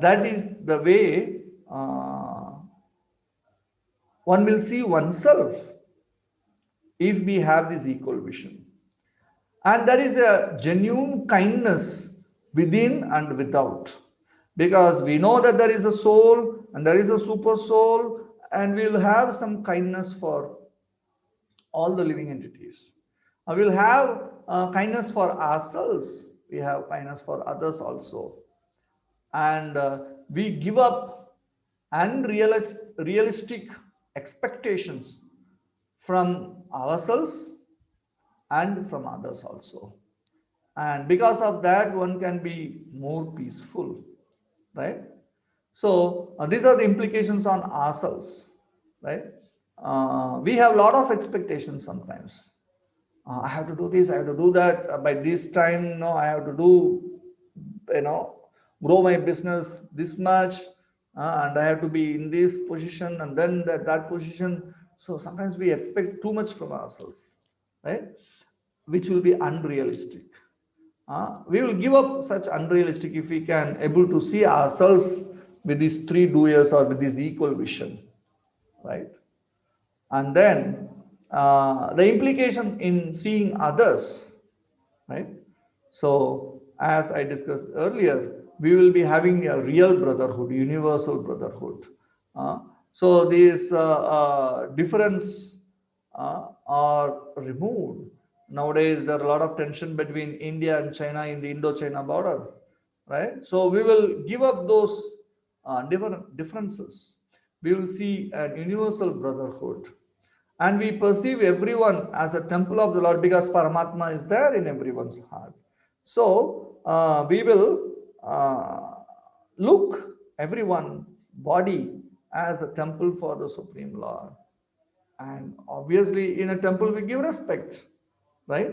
A: that is the way one will see oneself if we have this equal vision. And there is a genuine kindness within and without, because we know that there is a soul and there is a super soul, and we will have some kindness for all the living entities. We will have kindness for ourselves, we have kindness for others also. And we give up unrealistic expectations from ourselves and from others also. And because of that, one can be more peaceful, right? So these are the implications on ourselves, right? We have a lot of expectations sometimes. I have to do this, I have to do that by this time. No, I have to do, you know, grow my business this much, and I have to be in this position and then that position. So sometimes we expect too much from ourselves, right? Which will be unrealistic. We will give up such unrealistic if we can able to see ourselves with these three doers or with this equal vision, right? And then the implication in seeing others, right? So as I discussed earlier, we will be having a real brotherhood, universal brotherhood. Uh, so these difference are removed. Nowadays, there are a lot of tension between India and China in the Indo-China border, right? So we will give up those different differences. We will see a universal brotherhood, and we perceive everyone as a temple of the Lord because Paramatma is there in everyone's heart. So we will look everyone body as a temple for the Supreme Lord. And obviously in a temple we give respect, right?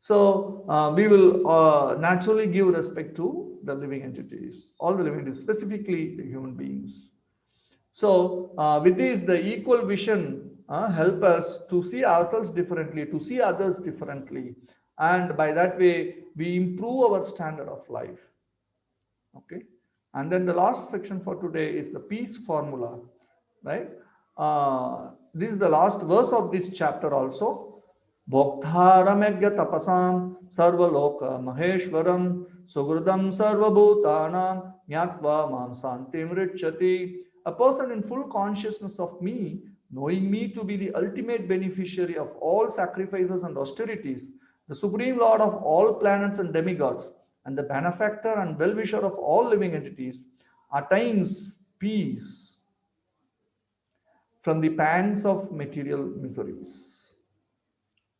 A: So we will naturally give respect to the living entities, all the living entities, specifically the human beings. So with this, the equal vision help us to see ourselves differently, to see others differently, and by that way we improve our standard of life. Okay. And then the last section for today is the peace formula, right? This is the last verse of this chapter also. Bhoktharamegya tapasam sarvaloka maheshwaram sugurdam sarvabhutanam nyatva mam santim richati. A person in full consciousness of me Knowing me to be the ultimate beneficiary of all sacrifices and austerities, the supreme lord of all planets and demigods, and the benefactor and well-wisher of all living entities, attains peace from the pangs of material miseries.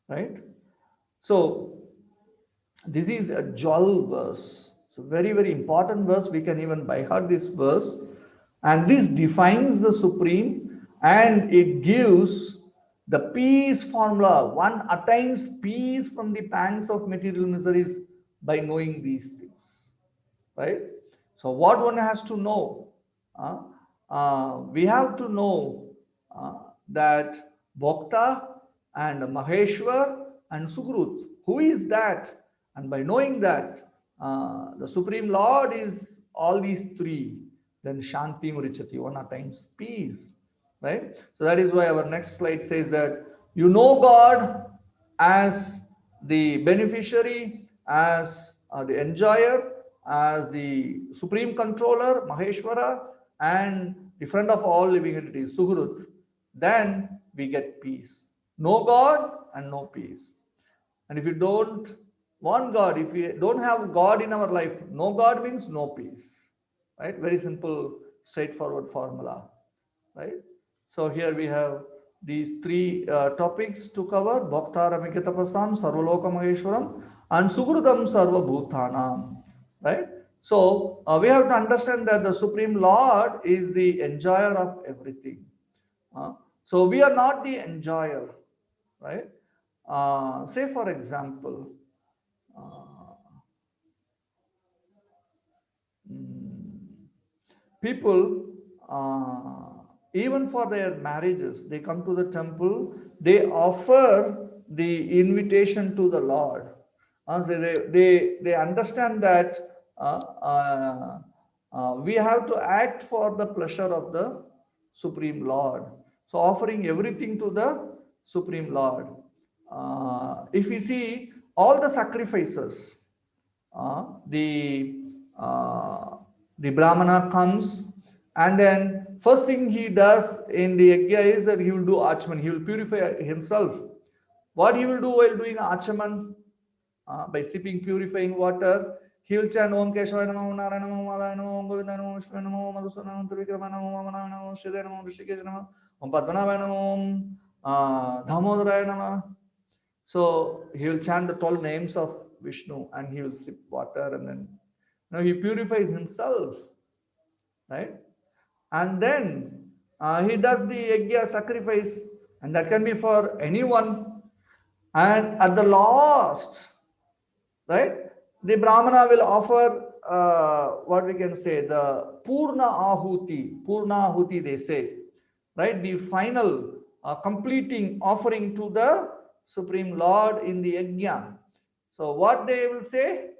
A: Right? So, this is a jewel verse. So, very, very important verse. We can even by heart this verse. And this defines the supreme and it gives the peace formula. One attains peace from the pangs of material miseries by knowing these things. Right? So, what one has to know? We have to know that Bhokta and Maheshwar and Sukrut. Who is that? And by knowing that the Supreme Lord is all these three, then Shanti Murichati, one attains peace. Right? So that is why our next slide says that you know God as the beneficiary, as the enjoyer, as the supreme controller, Maheshwara, and the friend of all living entities, Suhrut, then we get peace. No God and no peace. And if you don't want God, if you don't have God in our life, no God means no peace. Right? Very simple, straightforward formula. Right? So here we have these three topics to cover: Bhaktaramikitapasam, Sarvaloka Maheshwaram, and Sukrutam Sarva Bhutanam. Right? So we have to understand that the Supreme Lord is the enjoyer of everything. So we are not the enjoyer. Right? Say for example, people, even for their marriages, they come to the temple, they offer the invitation to the Lord. They understand that we have to act for the pleasure of the Supreme Lord. So offering everything to the Supreme Lord. If we see all the sacrifices, the Brahmana comes, and then first thing he does in the yajna is that he will do achaman. He will purify himself. What he will do while doing achaman? By sipping purifying water, he will chant Om Keshwaya Namo, Narayana Namo, Madhaya Namo, Om Govinda Namo, Vishnu Namo, Madhusudana Namo, Trivikrama Namo, Vamana Namo, Shrivaya Namo, Rishikesh Namo, Om Padmanabhaya Namo, Om Damodaraya Namo. So he will chant the 12 names of Vishnu and he will sip water, and then he purifies himself, right? And then he does the yajna sacrifice, and that can be for anyone. And at the last, right, the Brahmana will offer what we can say, the Purna Ahuti they say, right, the final completing offering to the Supreme Lord in the yajna. So what they will say,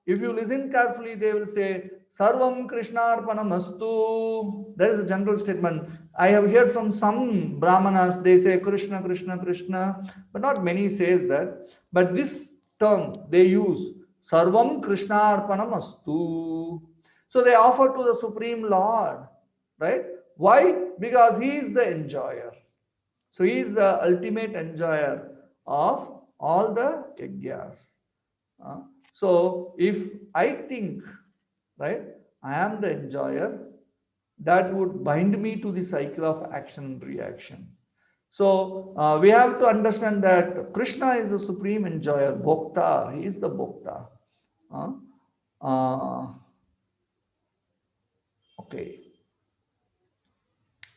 A: if you listen carefully, they will say Sarvam Krishnarpanamastu. That is a general statement. I have heard from some Brahmanas, they say Krishna, Krishna, Krishna, but not many says that. But this term they use, Sarvam Krishnarpanamastu. So they offer to the Supreme Lord, right? Why? Because he is the enjoyer. So he is the ultimate enjoyer of all the yajnas. So if I think, right, I am the enjoyer, that would bind me to the cycle of action and reaction. So we have to understand that Krishna is the supreme enjoyer, Bhokta, he is the Bhokta. Okay.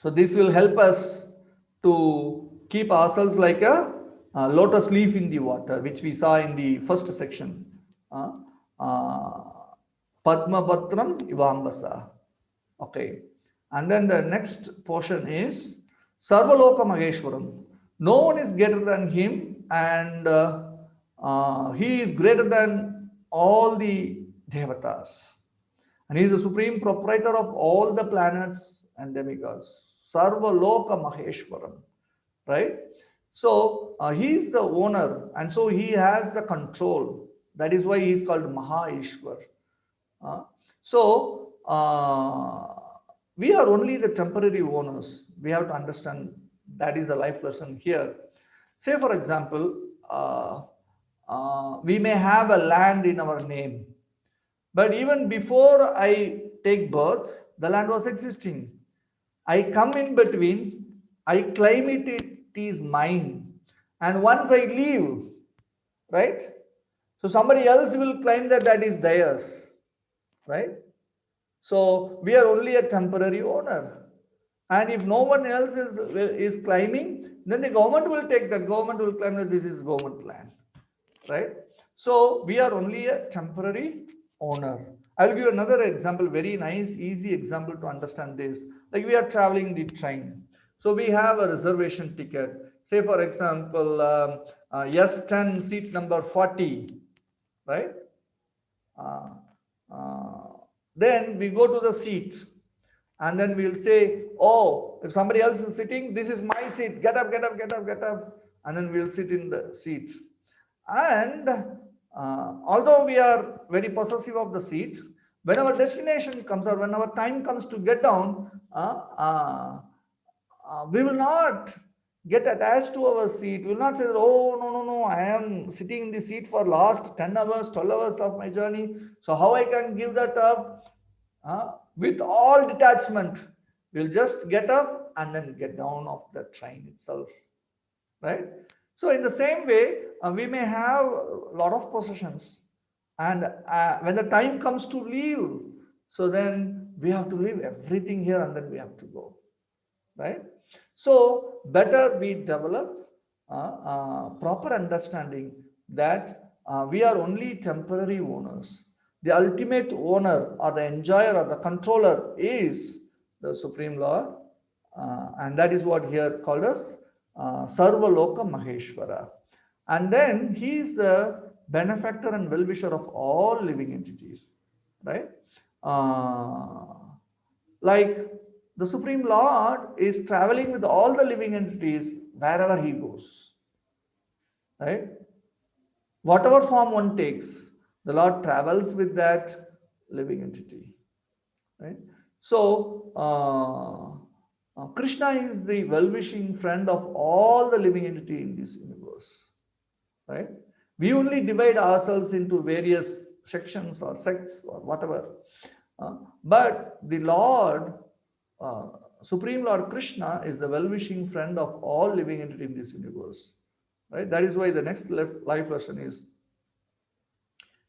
A: So this will help us to keep ourselves like a lotus leaf in the water, which we saw in the first section. Padma Patram Ivambasa. Okay. And then the next portion is Sarvaloka Maheshwaram. No one is greater than him, and he is greater than all the devatas. And he is the supreme proprietor of all the planets and demigods. Sarvaloka Maheshwaram. Right? So he is the owner, and so he has the control. That is why he is called Mahaishwar. So we are only the temporary owners. We have to understand That is the life lesson here. Say, for example, we may have a land in our name, but even before I take birth, the land was existing. I come in between, I claim it, it is mine. And once I leave, right? So somebody else will claim that that is theirs, right? So we are only a temporary owner. And if no one else is claiming, then the government will take that. Government will claim that this is government land, right? So we are only a temporary owner. I will give another example, very nice, easy example to understand this. Like we are traveling the train. So we have a reservation ticket. Say for example, S10 seat number 40, right? Uh, uh, then we go to the seat and then we'll say, oh, if somebody else is sitting, this is my seat, get up, get up, get up, get up. And then we'll sit in the seat. And although we are very possessive of the seat, when our destination comes or when our time comes to get down, we will not get attached to our seat. We will not say, oh, no, no, no, I am sitting in the seat for last 10 hours, 12 hours of my journey. So how I can give that up? With all detachment, we'll just get up and then get down off the train itself, right? So in the same way, we may have a lot of possessions, and when the time comes to leave, so then we have to leave everything here and then we have to go, right? So better we develop proper understanding that we are only temporary owners. The ultimate owner or the enjoyer or the controller is the Supreme Lord, and that is what here called as Sarvaloka Maheshwara. And then he is the benefactor and well-wisher of all living entities, right? Like the Supreme Lord is traveling with all the living entities wherever he goes, right? Whatever form one takes, the Lord travels with that living entity, right? So, Krishna is the well-wishing friend of all the living entity in this universe, right? We only divide ourselves into various sections or sects or whatever. But the Lord, uh, Supreme Lord Krishna, is the well-wishing friend of all living entity in this universe, right? That is why the next life lesson is,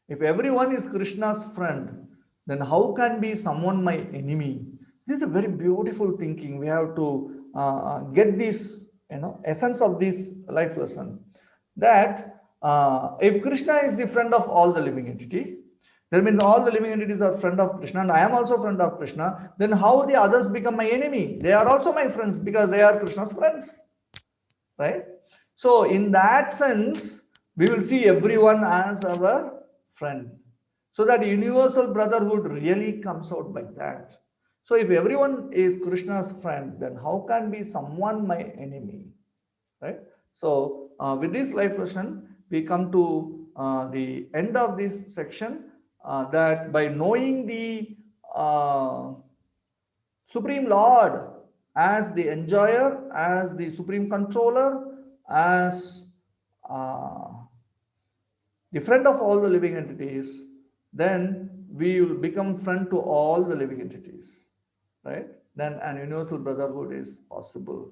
A: if everyone is Krishna's friend, then how can be someone my enemy? This is a very beautiful thinking. We have to get this, essence of this life lesson. That if Krishna is the friend of all the living entity, that means all the living entities are friend of Krishna, and I am also friend of Krishna. Then how the others become my enemy? They are also my friends because they are Krishna's friends, right? So in that sense, we will see everyone as our friend. So that universal brotherhood really comes out like that. So if everyone is Krishna's friend, then how can be someone my enemy, right? So with this life lesson, we come to the end of this section, that by knowing the Supreme Lord as the enjoyer, as the supreme controller, as uh, the friend of all the living entities, then we will become friend to all the living entities, right? Then an universal brotherhood is possible.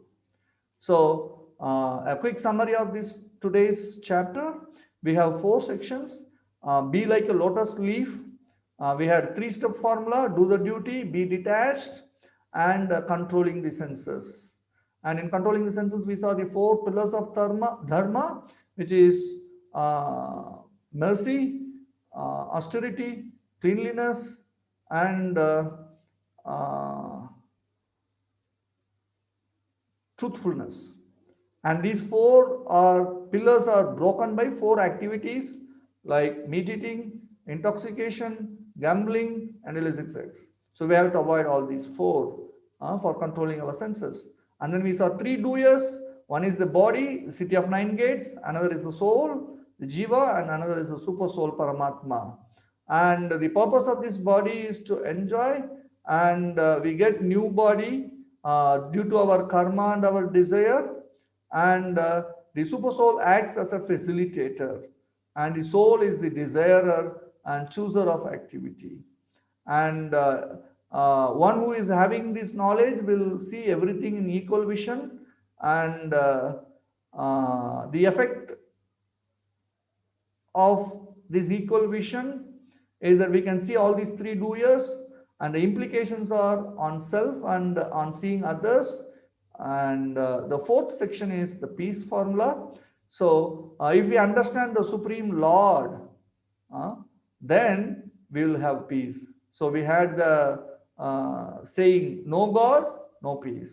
A: So a quick summary of this today's chapter. We have 4 sections. Be like a lotus leaf. We had 3-step formula: do the duty, be detached, and controlling the senses. And in controlling the senses, we saw the 4 pillars of dharma, which is mercy, austerity, cleanliness, and truthfulness. And these 4 pillars are broken by 4 activities like meat eating, intoxication, gambling, and illicit sex. So we have to avoid all these 4 for controlling our senses. And then we saw 3 doers. One is the body, the city of 9 gates. Another is the soul, the jiva, and another is the super soul, Paramatma. And the purpose of this body is to enjoy, and we get new body due to our karma and our desire, and the super soul acts as a facilitator, and the soul is the desirer and chooser of activity. And one who is having this knowledge will see everything in equal vision, and the effect of this equal vision is that we can see all these three doers, and the implications are on self and on seeing others. And the fourth section is the peace formula. So if we understand the Supreme Lord, then we will have peace. So we had the saying, no God, no peace.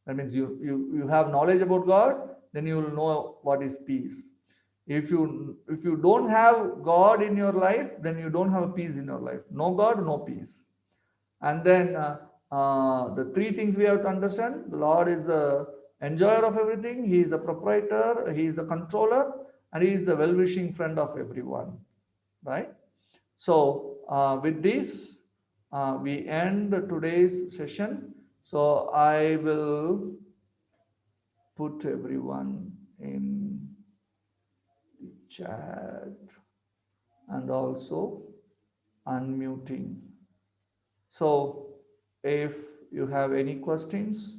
A: That means you have knowledge about God, then you will know what is peace. If you don't have God in your life, then you don't have peace in your life. No God, no peace. And then the three things we have to understand: the Lord is the enjoyer of everything, He is the proprietor, He is the controller, and He is the well-wishing friend of everyone. Right? So with this, we end today's session. So I will put everyone in the chat and also unmuting. So if you have any questions,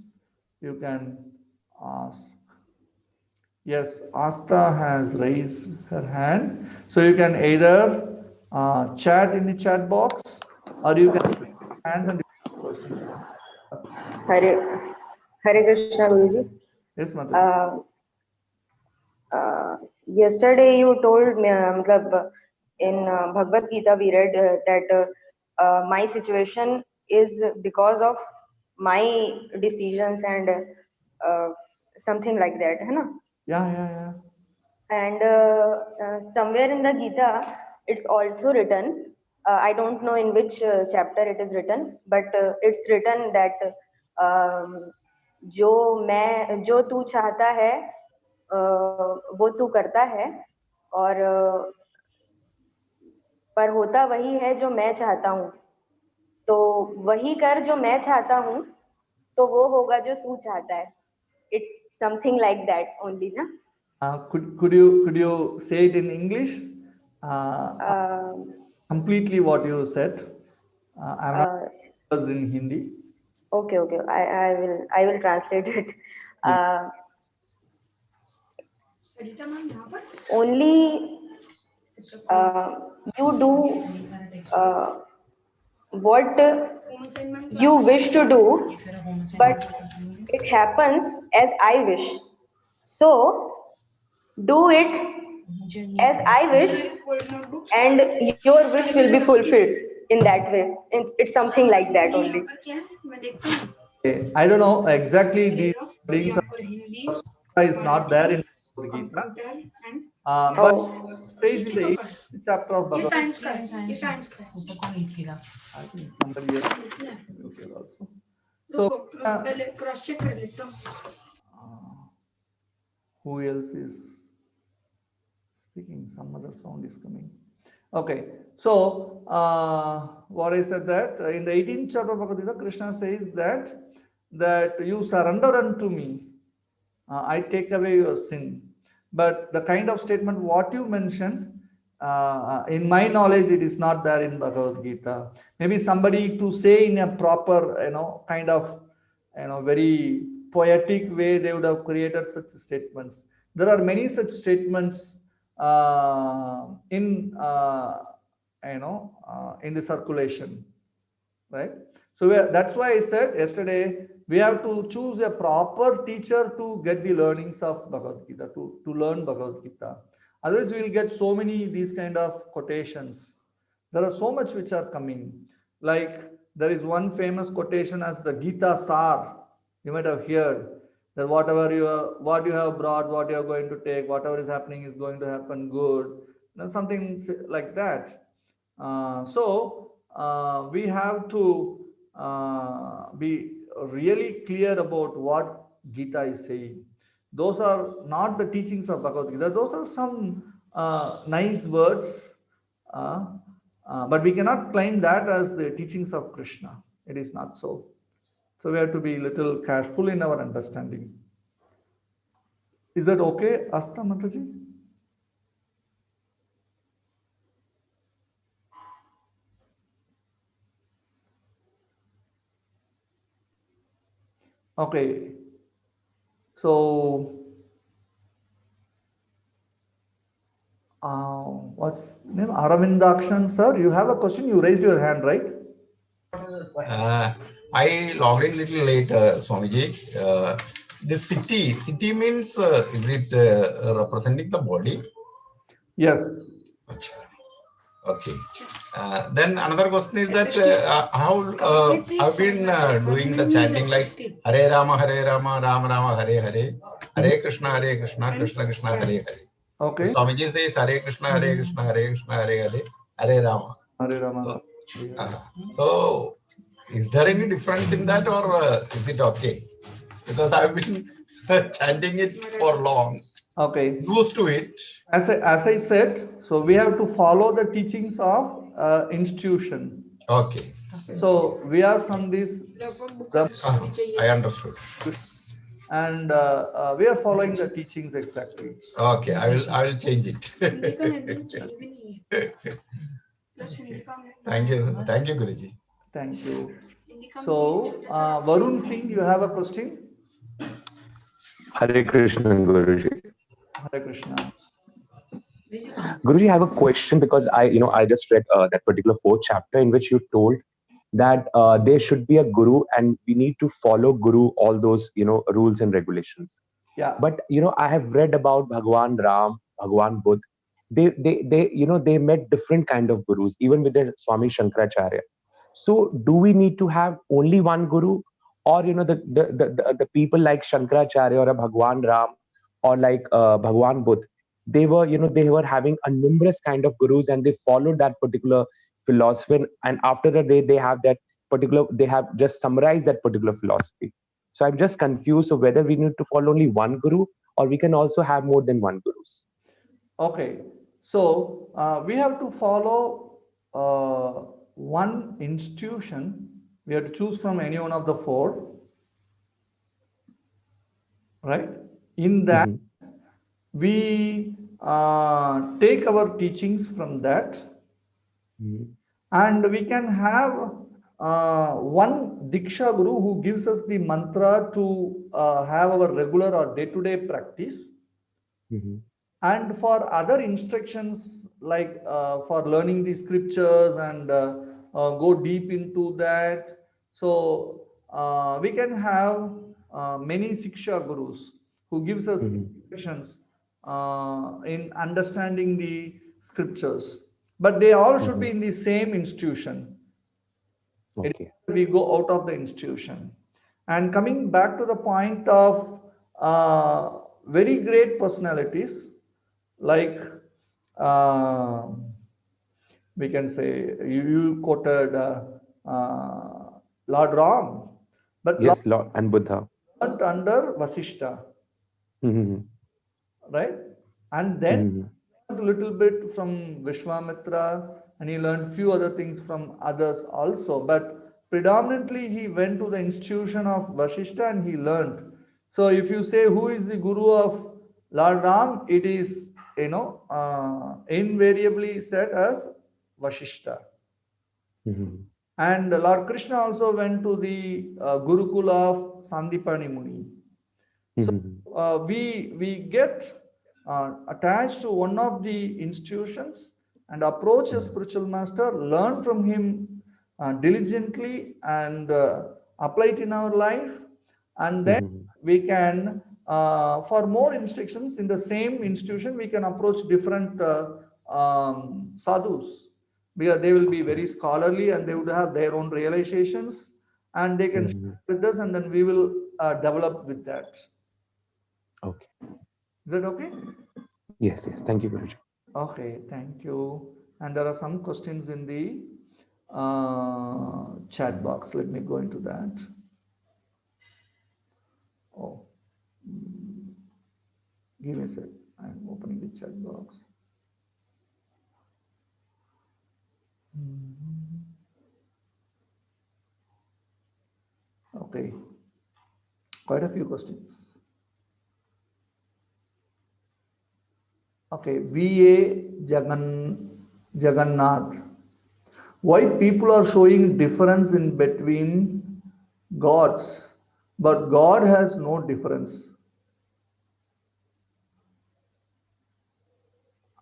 A: you can ask. Yes, Asta has raised her hand. So you can either chat in the chat box, or you can hand and question.
B: Hare, Hare Krishna Guruji.
A: Yes, Mataji.
B: Yesterday you told me, in Bhagavad Gita we read that my situation is because of my decisions and something like that, है ना?
A: Yeah.
B: And somewhere in the Gita it's also written. I don't know in which chapter it is written, but it's written that जो तू चाहता है वो तू करता है और पर होता वही है जो मैं चाहता हूँ तो वही कर जो मैं चाहता हूँ तो वो होगा जो तू चाहता है it's something like that only ना
A: Could you say it in English? Completely what you said. I'm not in Hindi.
B: Okay, I will translate it. Only you do what you wish to do, but it happens as I wish. So do it as I wish, and your wish will be fulfilled in that way. It's something like that only.
A: I don't know exactly these wordings of Sutta is not there in Bhagavad Gita, but it says in the 18th chapter of Bhagavad Gita. I think somebody else muted also. So who else is speaking? Some other sound is coming. Okay, so what I said that in the 18th chapter of Bhagavad Gita, Krishna says that you surrender unto me, I take away your sin. But the kind of statement what you mentioned, in my knowledge, it is not there in Bhagavad Gita. Maybe somebody to say in a proper, kind of, very poetic way, they would have created such statements. There are many such statements in the circulation, right? So that's why I said yesterday we have to choose a proper teacher to get the learnings of Bhagavad Gita, to learn Bhagavad Gita. Otherwise, we will get so many these kind of quotations. There are so much which are coming. Like there is one famous quotation as the Gita Sar. You might have heard that what you have brought, what you are going to take, whatever is happening is going to happen good. Something like that. So we have to be really clear about what Gita is saying. Those are not the teachings of Bhagavad Gita. Those are some nice words, but we cannot claim that as the teachings of Krishna. It is not so. So we have to be little careful in our understanding. Is that okay, Asta Mataji? Okay. So, what's name? Aravindakshan, sir. You have a question. You raised your hand, right?
C: I logged in little late, Swamiji. The city means is it representing the body?
A: Yes.
C: Okay. Then another question is that how I've been doing the chanting like Hare Rama, Rama Rama, Hare Hare, Hare Krishna, Krishna Krishna, Hare Hare.
A: Okay.
C: Swamiji says Hare Krishna, Hare Krishna, Hare Hare, Hare Rama.
A: Hare Rama.
C: So, so is there any difference in that, or is it okay? Because I've been chanting it for long.
A: Okay.
C: Used to it.
A: As I said, so we have to follow the teachings of institution.
C: Okay.
A: So we are from this.
C: I understood.
A: And we are following the teachings exactly.
C: Okay, I will change it. Thank you, Guruji.
A: Thank you. So, Varun Singh, you have a question?
D: Hare Krishna, Guruji.
A: Hare Krishna.
D: Guruji, I have a question because I just read that particular fourth chapter in which you told that there should be a guru and we need to follow guru all those rules and regulations.
A: Yeah.
D: But I have read about Bhagwan Ram, Bhagwan Buddha. They met different kind of gurus, even with the Swami Shankaracharya. So do we need to have only one guru, or the people like Shankaracharya or a Bhagwan Ram or like Bhagwan Buddha? They were having a numerous kind of gurus and they followed that particular philosophy, and after that they have that particular, they have just summarized that particular philosophy. So I'm just confused of whether we need to follow only one guru or we can also have more than one gurus.
A: Okay, so we have to follow one institution. We have to choose from any one of the four, right? In that, we take our teachings from that, and we can have one Diksha Guru who gives us the mantra to have our regular or day-to-day practice. And for other instructions, like for learning the scriptures and go deep into that, so we can have many Siksha Gurus who gives us instructions in understanding the scriptures. But they all should be in the same institution.
D: Okay.
A: We go out of the institution. And coming back to the point of very great personalities, like we can say you quoted Lord Ram, but
D: yes, Lord and Buddha
A: under Vasishta, right? And then a little bit from Vishwamitra, and he learned few other things from others also, but predominantly he went to the institution of Vasishta and he learned. So if you say who is the guru of Lord Ram, it is invariably said as Vasishta. And Lord Krishna also went to the Gurukul of Sandipani Muni. So we get attached to one of the institutions and approach a spiritual master, learn from him diligently and apply it in our life, and then we can for more instructions in the same institution we can approach different sadhus, because they will be very scholarly and they would have their own realizations and they can share with us, and then we will develop with that.
D: Okay.
A: Is that okay?
D: Yes. Thank you, Guruji.
A: Okay, thank you. And there are some questions in the chat box. Let me go into that. Oh, give me a sec. I'm opening the chat box. Okay. Okay, quite a few questions. Okay, Jagannath. Why people are showing difference in between gods, but God has no difference?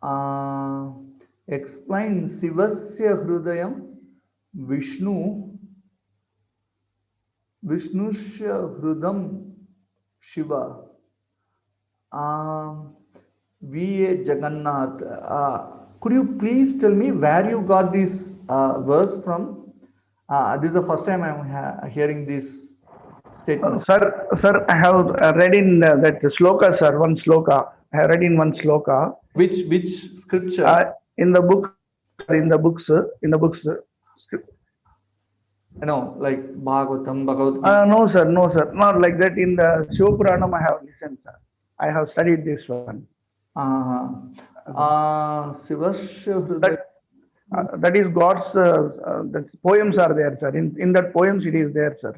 A: Uh, Explain Sivasya Hrudayam Vishnu Vishnusya Hrudam Shiva. V.A. Jagannath. Could you please tell me where you got this verse from? This is the first time I'm hearing this statement.
E: Sir, I have read in that sloka, sir, one sloka. I have read in one sloka.
A: Which scripture?
E: In the book, sir, in the books.
A: Like Bhagavatam, Bhagavad Gita.
E: No, sir, not like that. In the Shiva Puranam, I have listened, sir. I have studied this one.
A: Sivasya Hrudaya.
E: That is God's. The poems are there, sir. In that poems, it is there, sir.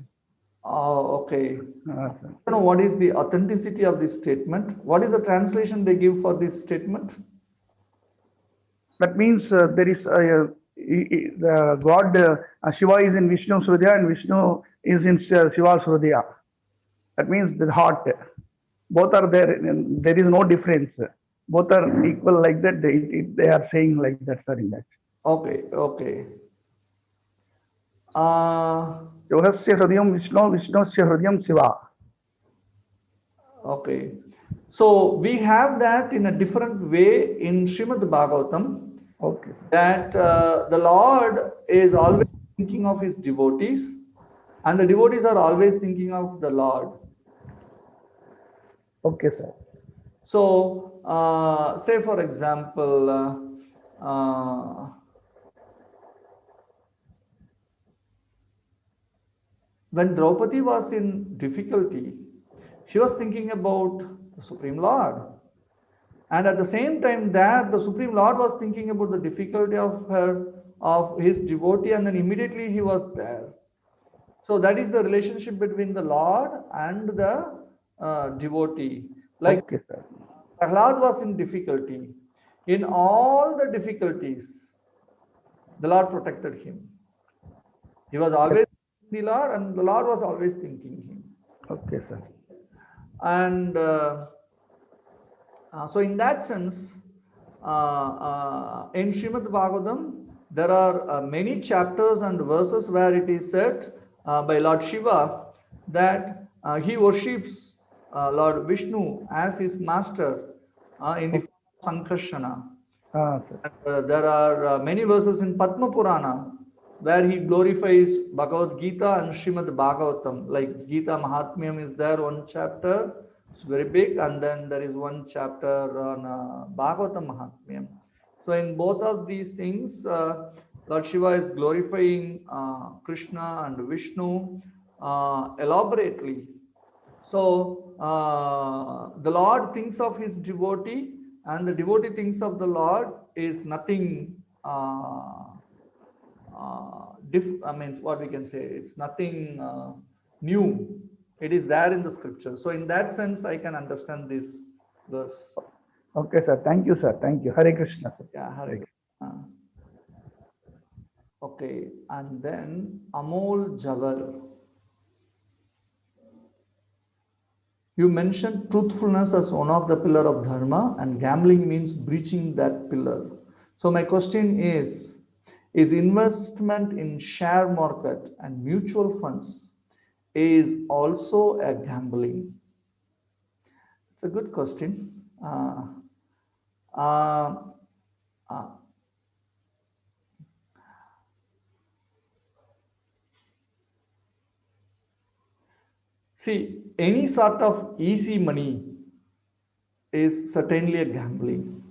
A: Oh, okay.
E: Sir.
A: I don't know what is the authenticity of this statement. What is the translation they give for this statement?
E: That means there is the God Shiva is in Vishnu Shrudya and Vishnu is in Shiva Shrudya. That means the heart. Both are there. There is no difference. Both are equal like that. They are saying like that, sir. In that.
A: Okay, okay.
E: Yogasya Hridayam Vishnu, Vishnusya Hridayam Shiva.
A: Okay. So we have that in a different way in Srimad Bhagavatam.
E: Okay.
A: That the Lord is always thinking of his devotees, and the devotees are always thinking of the Lord.
E: Okay, sir.
A: So, say for example, when Draupadi was in difficulty, she was thinking about the Supreme Lord. And at the same time that the Supreme Lord was thinking about the difficulty of his devotee, and then immediately he was there. So that is the relationship between the Lord and the devotee. Like
E: okay, sir.
A: Prahlad was in difficulty. In all the difficulties, the Lord protected him. He was always thinking the Lord, and the Lord was always thinking him.
E: Okay, sir.
A: And so in that sense, in Srimad Bhagavatam, there are many chapters and verses where it is said by Lord Shiva that he worships Lord Vishnu as his master in the form of Sankarsana. And, there are many verses in Padma Purana where he glorifies Bhagavad Gita and Srimad Bhagavatam. Like Gita Mahatmyam is there, one chapter. It's very big, and then there is one chapter on Bhagavatam Mahatmyam. So in both of these things, Lord Shiva is glorifying Krishna and Vishnu elaborately. So the Lord thinks of his devotee, and the devotee thinks of the Lord is nothing. What we can say, it's nothing new. It is there in the scripture. So in that sense, I can understand this verse.
E: Okay, sir. Thank you, sir. Thank you. Hare Krishna, sir.
A: Yeah, Hare Krishna. Okay, and then Amol Jagar. You mentioned truthfulness as one of the pillar of dharma, and gambling means breaching that pillar. So my question is investment in share market and mutual funds is also a gambling? It's a good question. See, any sort of easy money is certainly a gambling.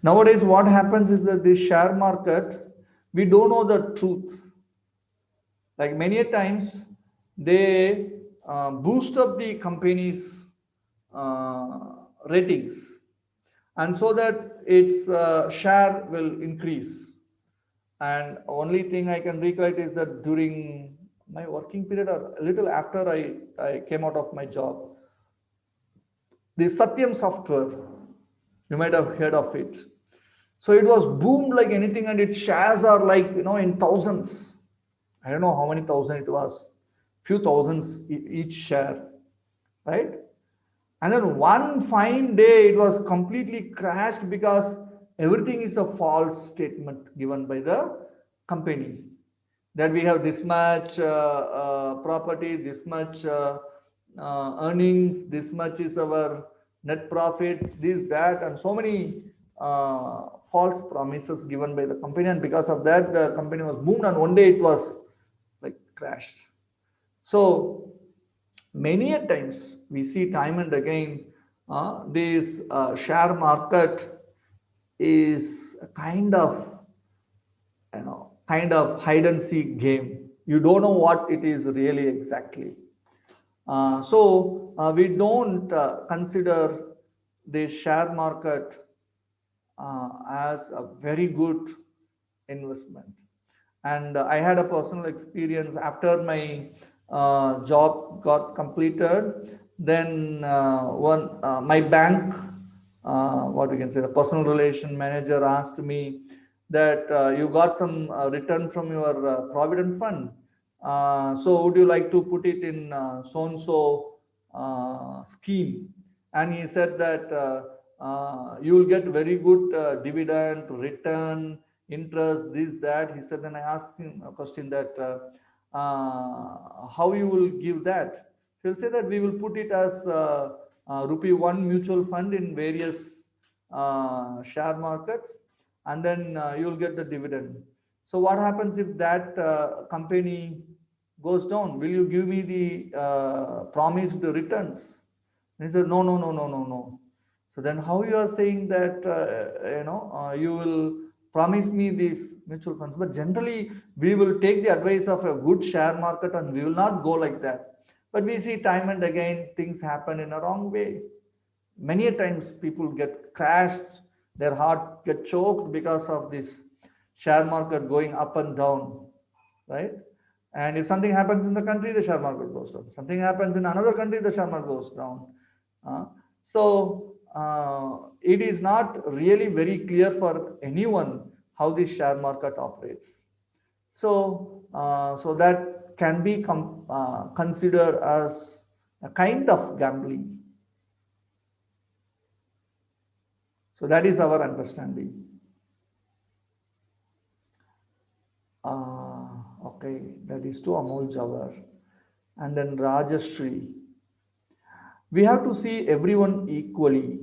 A: Nowadays, what happens is that the share market, we don't know the truth. Like many a times, they boost up the company's ratings, and so that its share will increase. And only thing I can recollect is that during my working period or a little after I came out of my job. The Satyam software, you might have heard of it. So it was boomed like anything, and its shares are like, in thousands. I don't know how many thousand it was, few thousands each share, right? And then one fine day it was completely crashed because everything is a false statement given by the company, that we have this much property, this much earnings, this much is our net profit, this, that, and so many false promises given by the company. And because of that, the company was boomed, and one day it was like crashed. So many a times we see time and again this share market is a kind of hide and seek game. You don't know what it is really exactly. So we don't consider the share market as a very good investment. And I had a personal experience after my job got completed. Then my bank, what we can say, the personal relation manager asked me that you got some return from your provident fund. So would you like to put it in so and so scheme? And he said that you will get very good dividend, return, interest, this, that. He said, then I asked him a question that how you will give that? He'll say that we will put it as rupee 1 mutual fund in various share markets, and then you'll get the dividend. So what happens if that company goes down? Will you give me the promised returns? And he said, no, no, no, no, no, no. So then how you are saying that, you will promise me these mutual funds? But generally, we will take the advice of a good share market and we will not go like that. But we see time and again, things happen in a wrong way. Many a times people get crashed, their heart get choked because of this share market going up and down, right? And if something happens in the country, the share market goes down. Something happens in another country, the share market goes down. So it is not really very clear for anyone how the share market operates. So that can be considered as a kind of gambling. So that is our understanding. Okay, that is to Amol Jawar. And then Rajashri. We have to see everyone equally.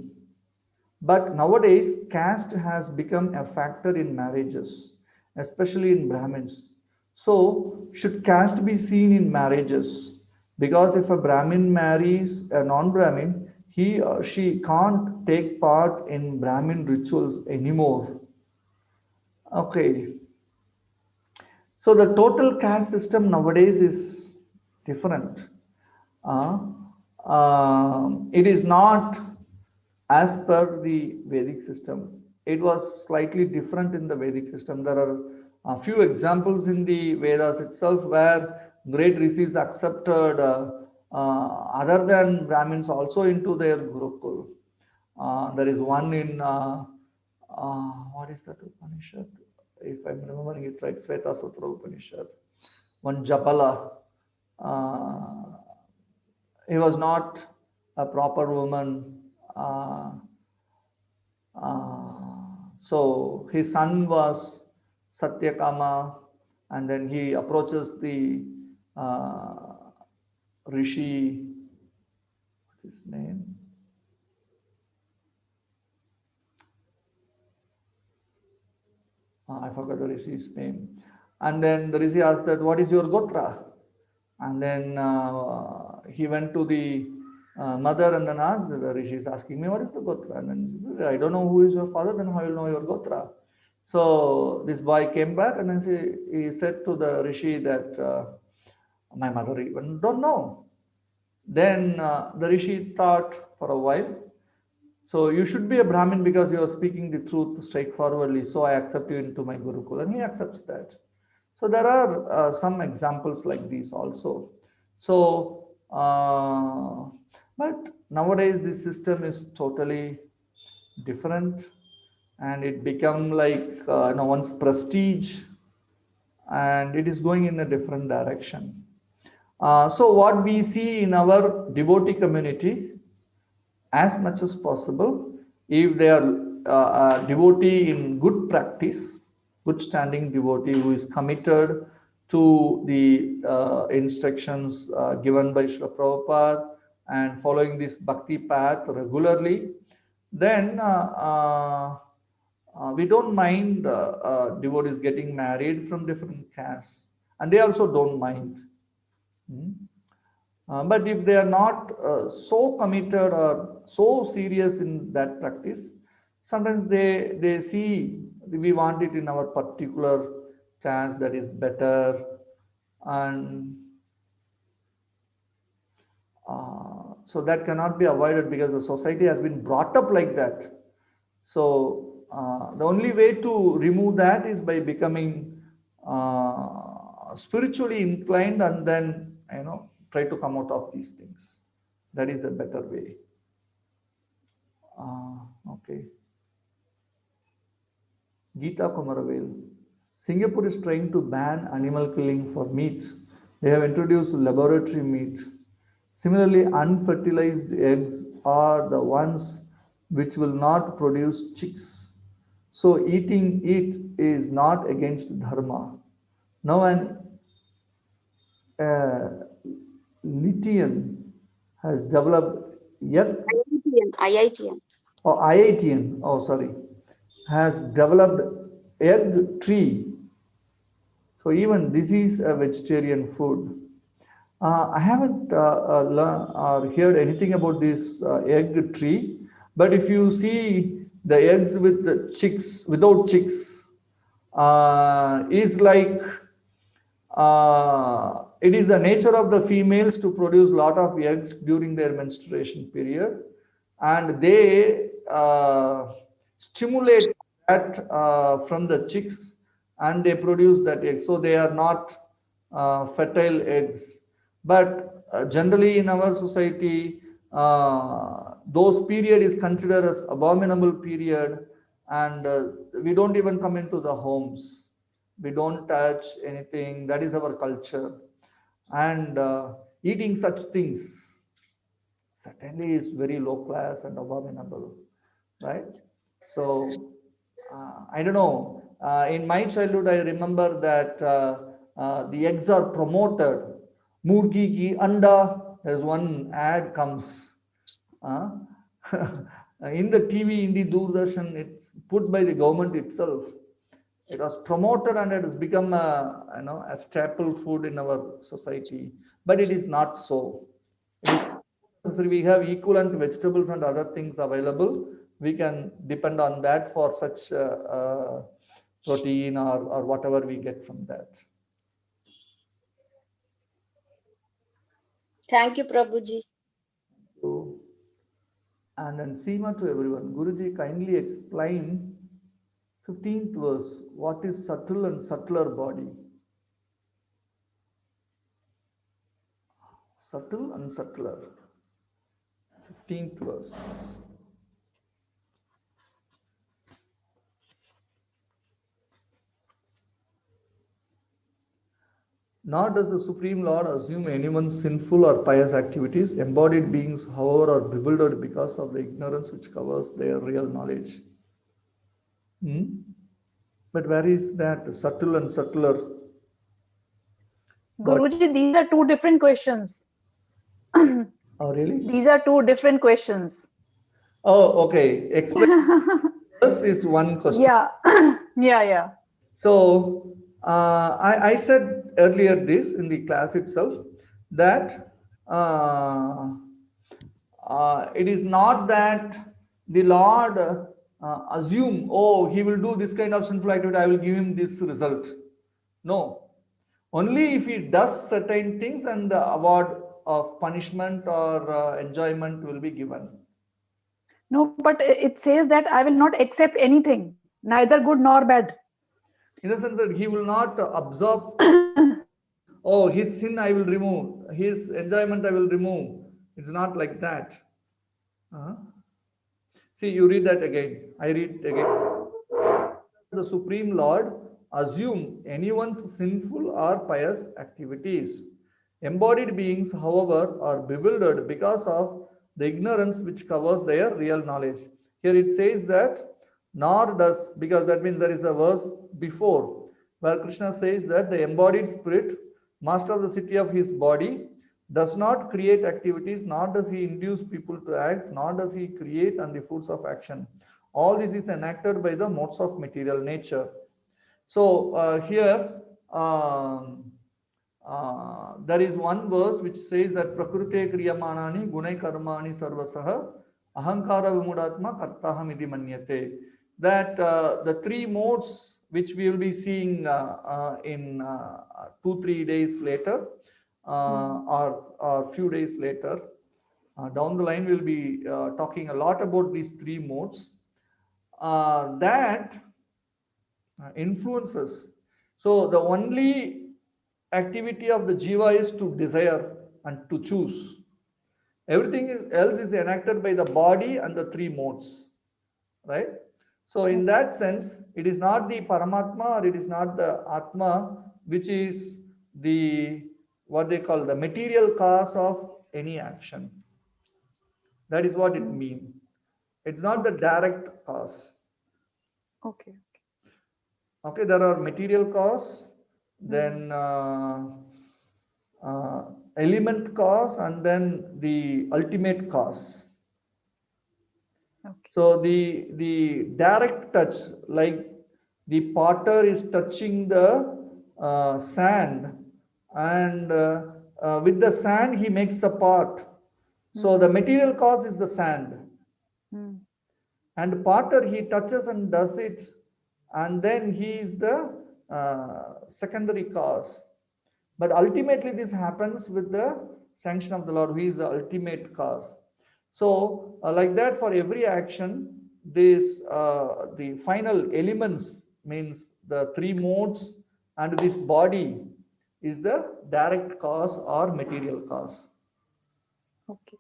A: But nowadays, caste has become a factor in marriages, especially in Brahmins. So, should caste be seen in marriages? Because if a Brahmin marries a non-Brahmin, he or she can't take part in Brahmin rituals anymore. Okay. So the total caste system nowadays is different. It is not as per the Vedic system. It was slightly different in the Vedic system. There are a few examples in the Vedas itself where great rishis accepted other than Brahmins also into their Gurukul. There is one in what is that Upanishad? If I'm remembering it right, Sveta Sutra Upanishad. One Japala. He was not a proper woman. So his son was Satyakama, and then he approaches the rishi. What is his name? I forgot the rishi's name. And then the rishi asked that, what is your gotra? And then he went to the mother and then asked, the rishi is asking me, what is the gotra? And then, I don't know who is your father, then how will you know your gotra? So this boy came back and then he said to the rishi that my mother even don't know. Then the rishi thought for a while. So you should be a Brahmin because you are speaking the truth straightforwardly. So I accept you into my Gurukul. And he accepts that. So there are some examples like these also. So, but nowadays this system is totally different, and it become like one's prestige, and it is going in a different direction. So what we see in our devotee community, as much as possible, if they are a devotee in good practice, good standing devotee who is committed to the instructions given by Srila Prabhupada and following this bhakti path regularly, then we don't mind devotees getting married from different castes, and they also don't mind. But if they are not so committed or so serious in that practice, sometimes they see we want it in our particular caste that is better, and so that cannot be avoided because the society has been brought up like that. So the only way to remove that is by becoming spiritually inclined, and then try to come out of these things. That is a better way. Okay. Gita Kumaravel. Singapore is trying to ban animal killing for meat. They have introduced laboratory meat. Similarly, unfertilized eggs are the ones which will not produce chicks. So eating it is not against dharma. Now an Lithian has developed yet
B: IITN.
A: or IITN, has developed egg tree. So even this is a vegetarian food. I haven't learned or heard anything about this egg tree, but if you see the eggs with the chicks, without chicks, is like it is the nature of the females to produce lot of eggs during their menstruation period, and they stimulate that from the chicks, and they produce that egg. So they are not fertile eggs. But generally in our society, those period is considered as abominable period, and we don't even come into the homes. We don't touch anything. That is our culture. And eating such things certainly is very low class and abominable, right? So I don't know. In my childhood, I remember that the eggs are promoted. Murgi ki anda. There's one ad comes in the TV, in the Doordarshan. It's put by the government itself. It was promoted and it has become a staple food in our society. But it is not so. It is necessary. We have equivalent vegetables and other things available. We can depend on that for such protein or whatever we get from that.
B: Thank you, Prabhuji.
A: So, and then Seema to everyone. Guruji, kindly explain 15th verse. What is subtle and subtler body? Subtle and subtler. 15th verse. Nor does the Supreme Lord assume anyone's sinful or pious activities. Embodied beings, however, are bewildered because of the ignorance which covers their real knowledge. But where is that subtle and subtler?
F: Guruji, these are two different questions.
A: Oh, really?
F: These are two different questions.
A: Oh, okay. Explain. This is one question.
F: Yeah. Yeah.
A: So I said earlier this in the class itself that it is not that the Lord assume, oh, he will do this kind of sinful activity, I will give him this result. No. Only if he does certain things, and the award of punishment or enjoyment will be given.
F: No, but it says that I will not accept anything, neither good nor bad.
A: In the sense that he will not absorb, oh, his sin I will remove, his enjoyment I will remove. It's not like that. See, you read that again. I read again. The Supreme Lord assume anyone's sinful or pious activities. Embodied beings, however, are bewildered because of the ignorance which covers their real knowledge. Here it says that, nor does, because that means there is a verse before where Krishna says that the embodied spirit, master of the city of his body, does not create activities, nor does he induce people to act, nor does he create and the fruits of action. All this is enacted by the modes of material nature. So here there is one verse which says that Prakrute Kriyamanani Gunai Karmani Sarvasaha Ahankara Vimudatma Kartaham Iti Manyate. That the three modes which we will be seeing in 2-3 days later or few days later, down the line we'll be talking a lot about these three modes that influences. So the only activity of the jiva is to desire and to choose. Everything else is enacted by the body and the three modes, right? So in that sense, it is not the Paramatma or it is not the Atma which is the, what they call the material cause of any action. That is what it means. It's not the direct cause.
F: Okay.
A: Okay, there are material cause, then element cause, and then the ultimate cause.
F: Okay.
A: So the direct touch, like the potter is touching the sand, and with the sand he makes the pot. So the material cause is the sand, and potter he touches and does it, and then he is the secondary cause. But ultimately this happens with the sanction of the Lord, who is the ultimate cause. So like that, for every action, this the final elements, means the three modes, and this body is the direct cause or material cause.
F: Okay.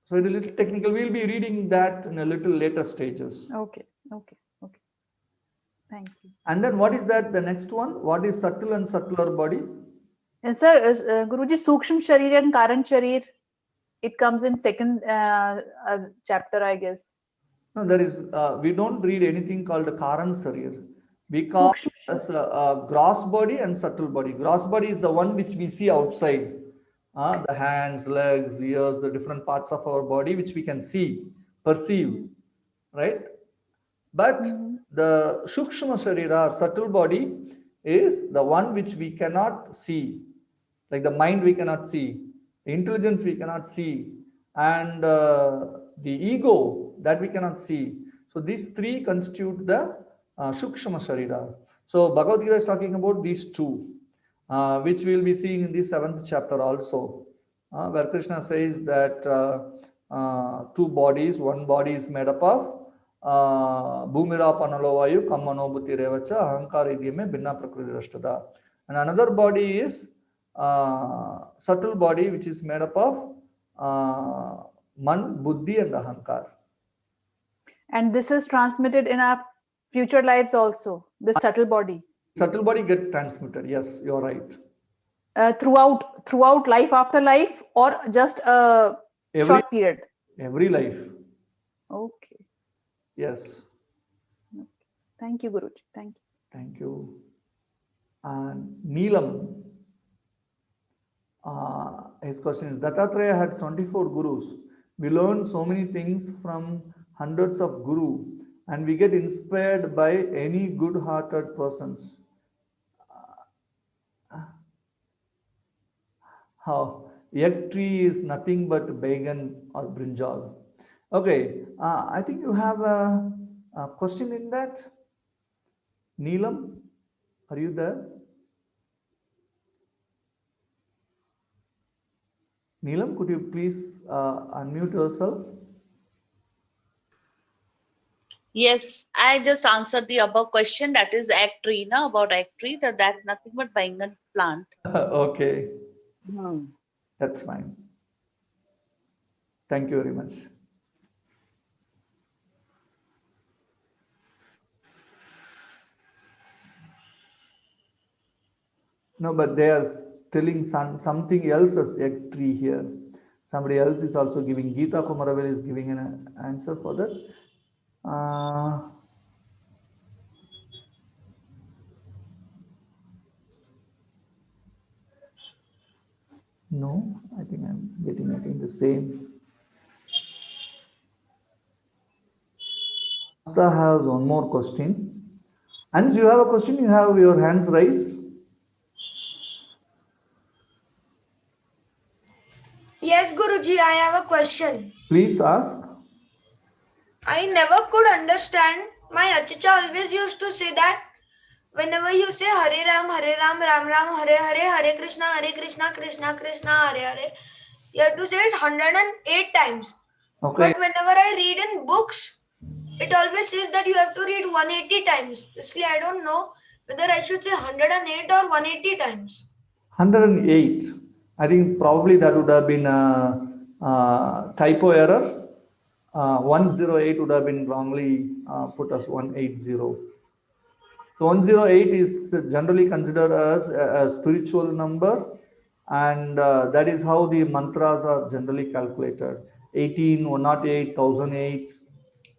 A: So it is a little technical. We'll be reading that in a little later stages.
F: Okay. Thank you.
A: And then what is that? The next one. What is subtle and subtler body?
F: And sir, Guruji, Sukshma Sharir and Karan Sharir, it comes in second chapter, I guess.
A: No, there is. We don't read anything called Karan Sarir. We call it as a gross body and subtle body. Gross body is the one which we see outside. The hands, legs, ears, the different parts of our body which we can see, perceive, right? But the Shukshma Sharira, subtle body, is the one which we cannot see. Like the mind we cannot see, the intelligence we cannot see, and the ego that we cannot see. So these three constitute the Shukshma Sharira. So Bhagavad Gita is talking about these two, which we will be seeing in the 7th chapter also, where Krishna says that two bodies, one body is made up of Bhumira Panalovayu Kammanobhuti Revacha Ahankara Idyame Binna Prakriti Rashtada. And another body is subtle body, which is made up of Man, Buddhi and Ahankar.
F: And this is transmitted in our future lives also, the subtle body.
A: Subtle body get transmitted, yes, you're right.
F: Throughout life after life, or just a short period?
A: Every life.
F: Okay.
A: Yes.
F: Thank you, Guruji. Thank you.
A: Thank you. And Neelam, his question is, Dattatreya had 24 gurus. We learn so many things from hundreds of gurus, and we get inspired by any good-hearted persons. How? Yak tree is nothing but baigan or brinjal. Okay, I think you have a question in that. Neelam, are you there? Neelam, could you please unmute yourself?
G: Yes, I just answered the above question. That is egg tree, na, about egg tree. That's nothing but Bengal plant.
A: Okay,
G: Hmm.
A: that's fine. Thank you very much. No, but they are telling something else as egg tree here. Somebody else is also giving. Gita Kumaravel is giving an answer for that. No, I think I'm getting again the same. I have one more question. And you have a question, you have your hands raised.
H: Yes, Guruji, I have a question.
A: Please ask.
H: I never could understand. My Achacha always used to say that whenever you say Hare Ram, Ram Ram, Hare Hare, Hare Krishna, Krishna Krishna, Hare Hare, you have to say it 108 times.
A: Okay.
H: But whenever I read in books, it always says that you have to read 180 times. Basically, I don't know whether I should say 108 or 180 times.
A: 108. I think probably that would have been a typo error. 108 would have been wrongly put as 180. So 108 is generally considered as a spiritual number, and that is how the mantras are generally calculated. 18, 108, 1008,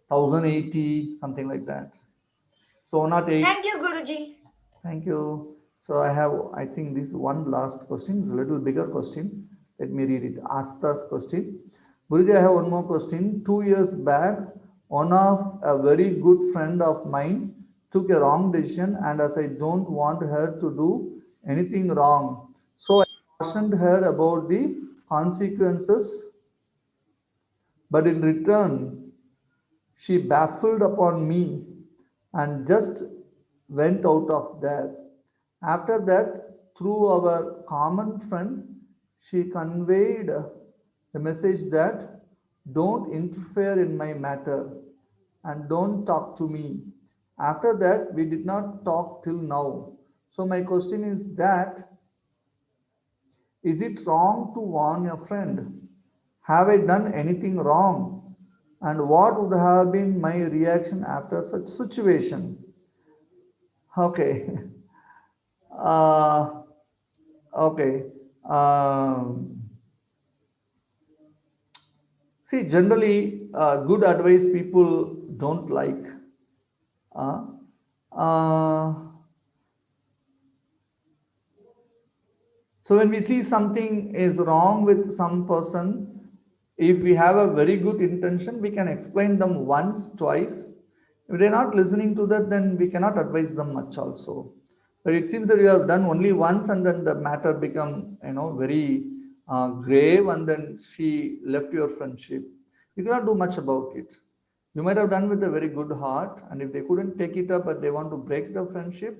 A: 1080, something like that. So 108.
H: Thank you, Guruji.
A: Thank you. So I have, I think this one last question is a little bigger question. Let me read it. Asta's question. Guruji, I have one more question. 2 years back, one of a very good friend of mine took a wrong decision, and as I don't want her to do anything wrong, so I cautioned her about the consequences, but in return, she baffled upon me and just went out of there. After that, through our common friend, she conveyed the message that don't interfere in my matter and don't talk to me. After that, we did not talk till now. So, my question is that is it wrong to warn your friend? Have I done anything wrong? And what would have been my reaction after such situation? Okay. Uh, okay. See, generally, good advice people don't like. Uh, uh, so when we see something is wrong with some person, if we have a very good intention, we can explain them once, twice. If they're not listening to that, then we cannot advise them much also. But it seems that you have done only once, and then the matter become, very grave, and then she left your friendship. You cannot do much about it. You might have done with a very good heart, and if they couldn't take it up, but they want to break the friendship,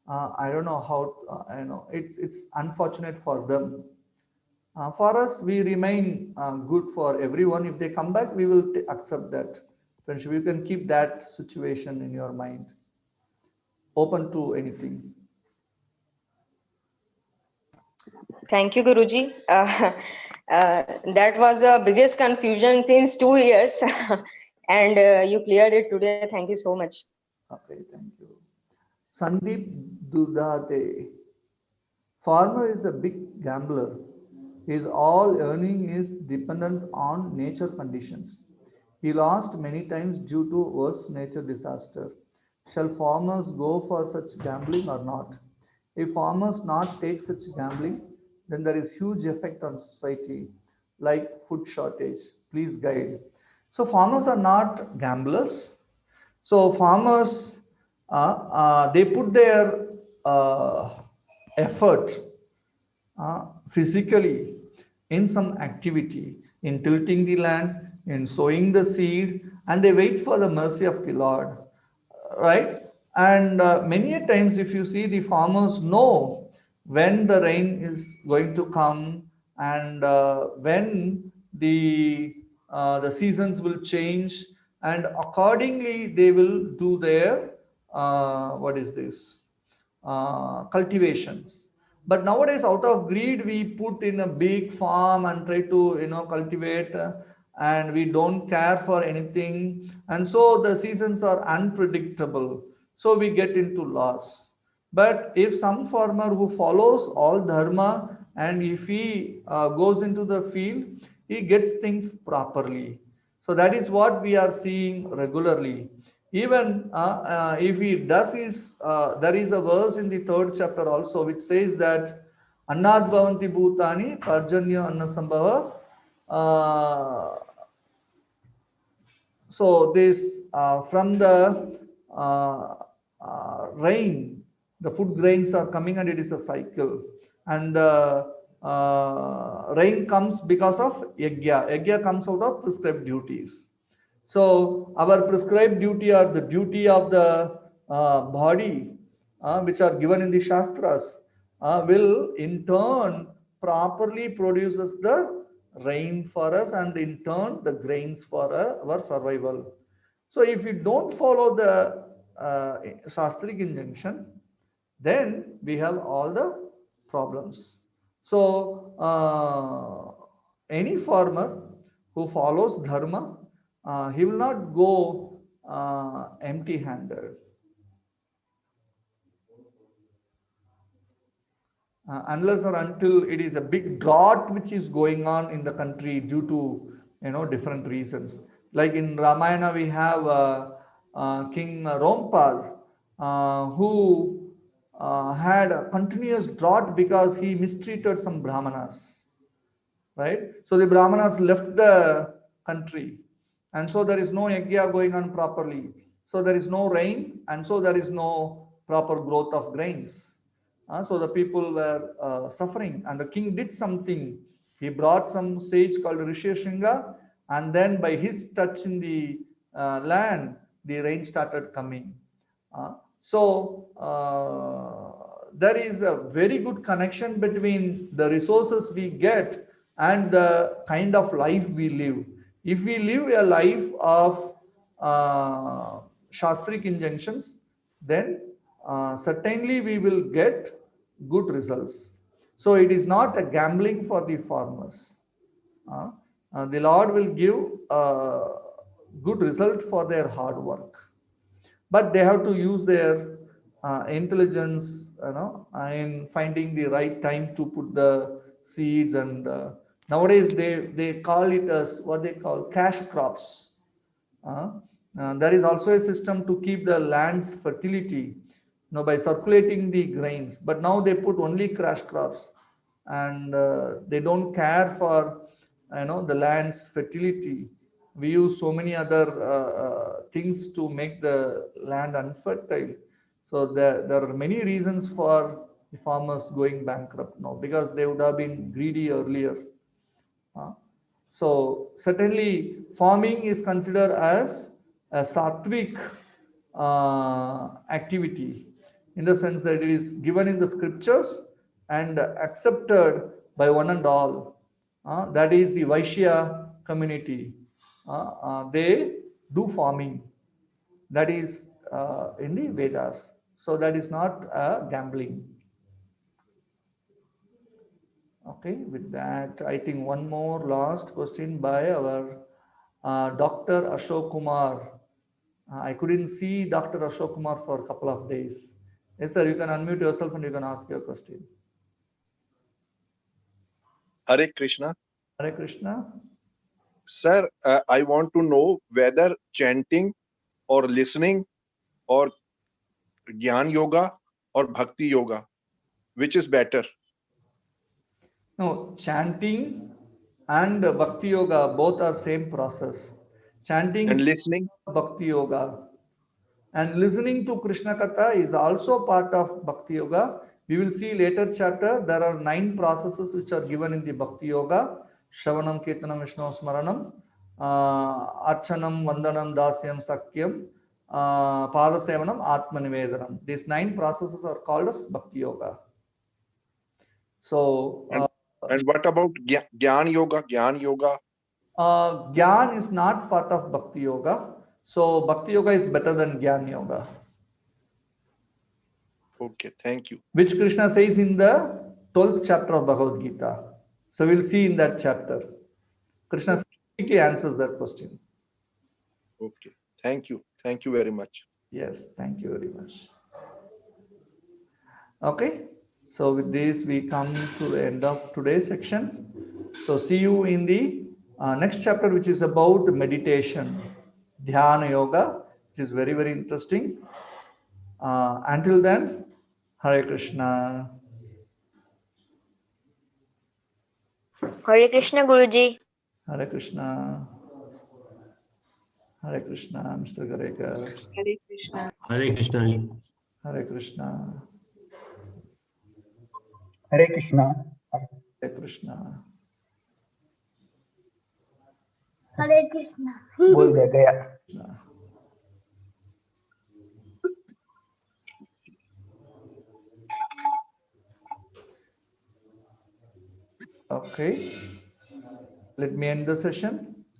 A: I don't know how. It's unfortunate for them. For us, we remain good for everyone. If they come back, we will accept that friendship. You can keep that situation in your mind, open to anything.
B: Thank you, Guruji. That was the biggest confusion since 2 years, and you cleared it today. Thank you so much.
A: Okay, thank you. Sandeep Dudade. Farmer is a big gambler. His all earning is dependent on nature conditions. He lost many times due to worse nature disaster. Shall farmers go for such gambling or not? If farmers not take such gambling, then there is huge effect on society, like food shortage. Please guide. So farmers are not gamblers. So farmers, they put their effort physically in some activity, in tilting the land, in sowing the seed, and they wait for the mercy of the Lord, right? And many a times, if you see, the farmers know when the rain is going to come, and when the seasons will change, and accordingly they will do their what is this cultivations. But nowadays, out of greed, we put in a big farm and try to cultivate, and we don't care for anything, and so the seasons are unpredictable. So we get into loss. But if some farmer who follows all dharma, and if he goes into the field, he gets things properly. So that is what we are seeing regularly. Even if he does his, there is a verse in the 3rd chapter also which says that Annad bhavanti bhutani parjanya annasambhava. So this from the rain, the food grains are coming, and it is a cycle. And the rain comes because of yajna. Yajna comes out of prescribed duties. So our prescribed duty or the duty of the body, which are given in the Shastras, will in turn properly produces the rain for us, and in turn the grains for our survival. So if we don't follow the Shastric injunction, then we have all the problems. So any farmer who follows dharma, he will not go empty handed. Unless or until it is a big drought which is going on in the country due to different reasons. Like in Ramayana, we have King Rompal, who had a continuous drought because he mistreated some Brahmanas, right? So the Brahmanas left the country, and so there is no yajna going on properly. So there is no rain, and so there is no proper growth of grains. So the people were suffering, and the king did something. He brought some sage called Risheshinga, and then by his touch in the land, the rain started coming. There is a very good connection between the resources we get and the kind of life we live. If we live a life of Shastric injunctions, then certainly we will get good results. So it is not a gambling for the farmers. The Lord will give good result for their hard work, but they have to use their intelligence, in finding the right time to put the seeds. And nowadays they call it as what they call cash crops. There is also a system to keep the land's fertility, by circulating the grains. But now they put only cash crops, and they don't care for the land's fertility. We use so many other things to make the land unfertile. So there are many reasons for the farmers going bankrupt now, because they would have been greedy earlier. So certainly farming is considered as a sattvic activity, in the sense that it is given in the scriptures and accepted by one and all. That is the Vaishya community. They do farming. That is in the Vedas. So that is not gambling. Okay, with that, I think one more last question by our Dr. Ashok Kumar. I couldn't see Dr. Ashok Kumar for a couple of days. Yes, sir, you can unmute yourself and you can ask your question.
I: Hare Krishna.
A: Hare Krishna.
I: Sir, I want to know whether chanting or listening or Gyan Yoga or Bhakti Yoga, which is better?
A: No, chanting and Bhakti Yoga both are same process. Chanting
I: And
A: is
I: listening?
A: Bhakti Yoga, and listening to Krishna Katha is also part of Bhakti Yoga. We will see later chapter, there are 9 processes which are given in the Bhakti Yoga: Shravanam, Kirtanam, Vishnu Smaranam, Archanam, Vandanam, Dasyam, Sakyam, Padasevanam, Atmanivedanam. These 9 processes are called as Bhakti Yoga. So,
I: and what about Gyan Yoga? Gyan Yoga?
A: Gyan is not part of Bhakti Yoga. So Bhakti Yoga is better than Gyan Yoga,
I: Okay, thank you.
A: which Krishna says in the 12th chapter of Bhagavad Gita. So we'll see in that chapter. Krishna specifically answers that question.
I: Okay, thank you. Thank you very much.
A: Yes, thank you very much. Okay, so with this we come to the end of today's section. So see you in the next chapter, which is about meditation, Dhyana Yoga, which is very, very interesting. Until then, Hare Krishna.
H: Hare Krishna, Guruji.
A: Hare Krishna. Hare Krishna, Mr. Garekar.
F: Hare Krishna.
J: Hare Krishna.
A: Hare Krishna.
K: Hare Krishna.
A: Hare Krishna.
H: Hare Krishna.
K: बोल दिया गया.
A: Okay, let me end the session.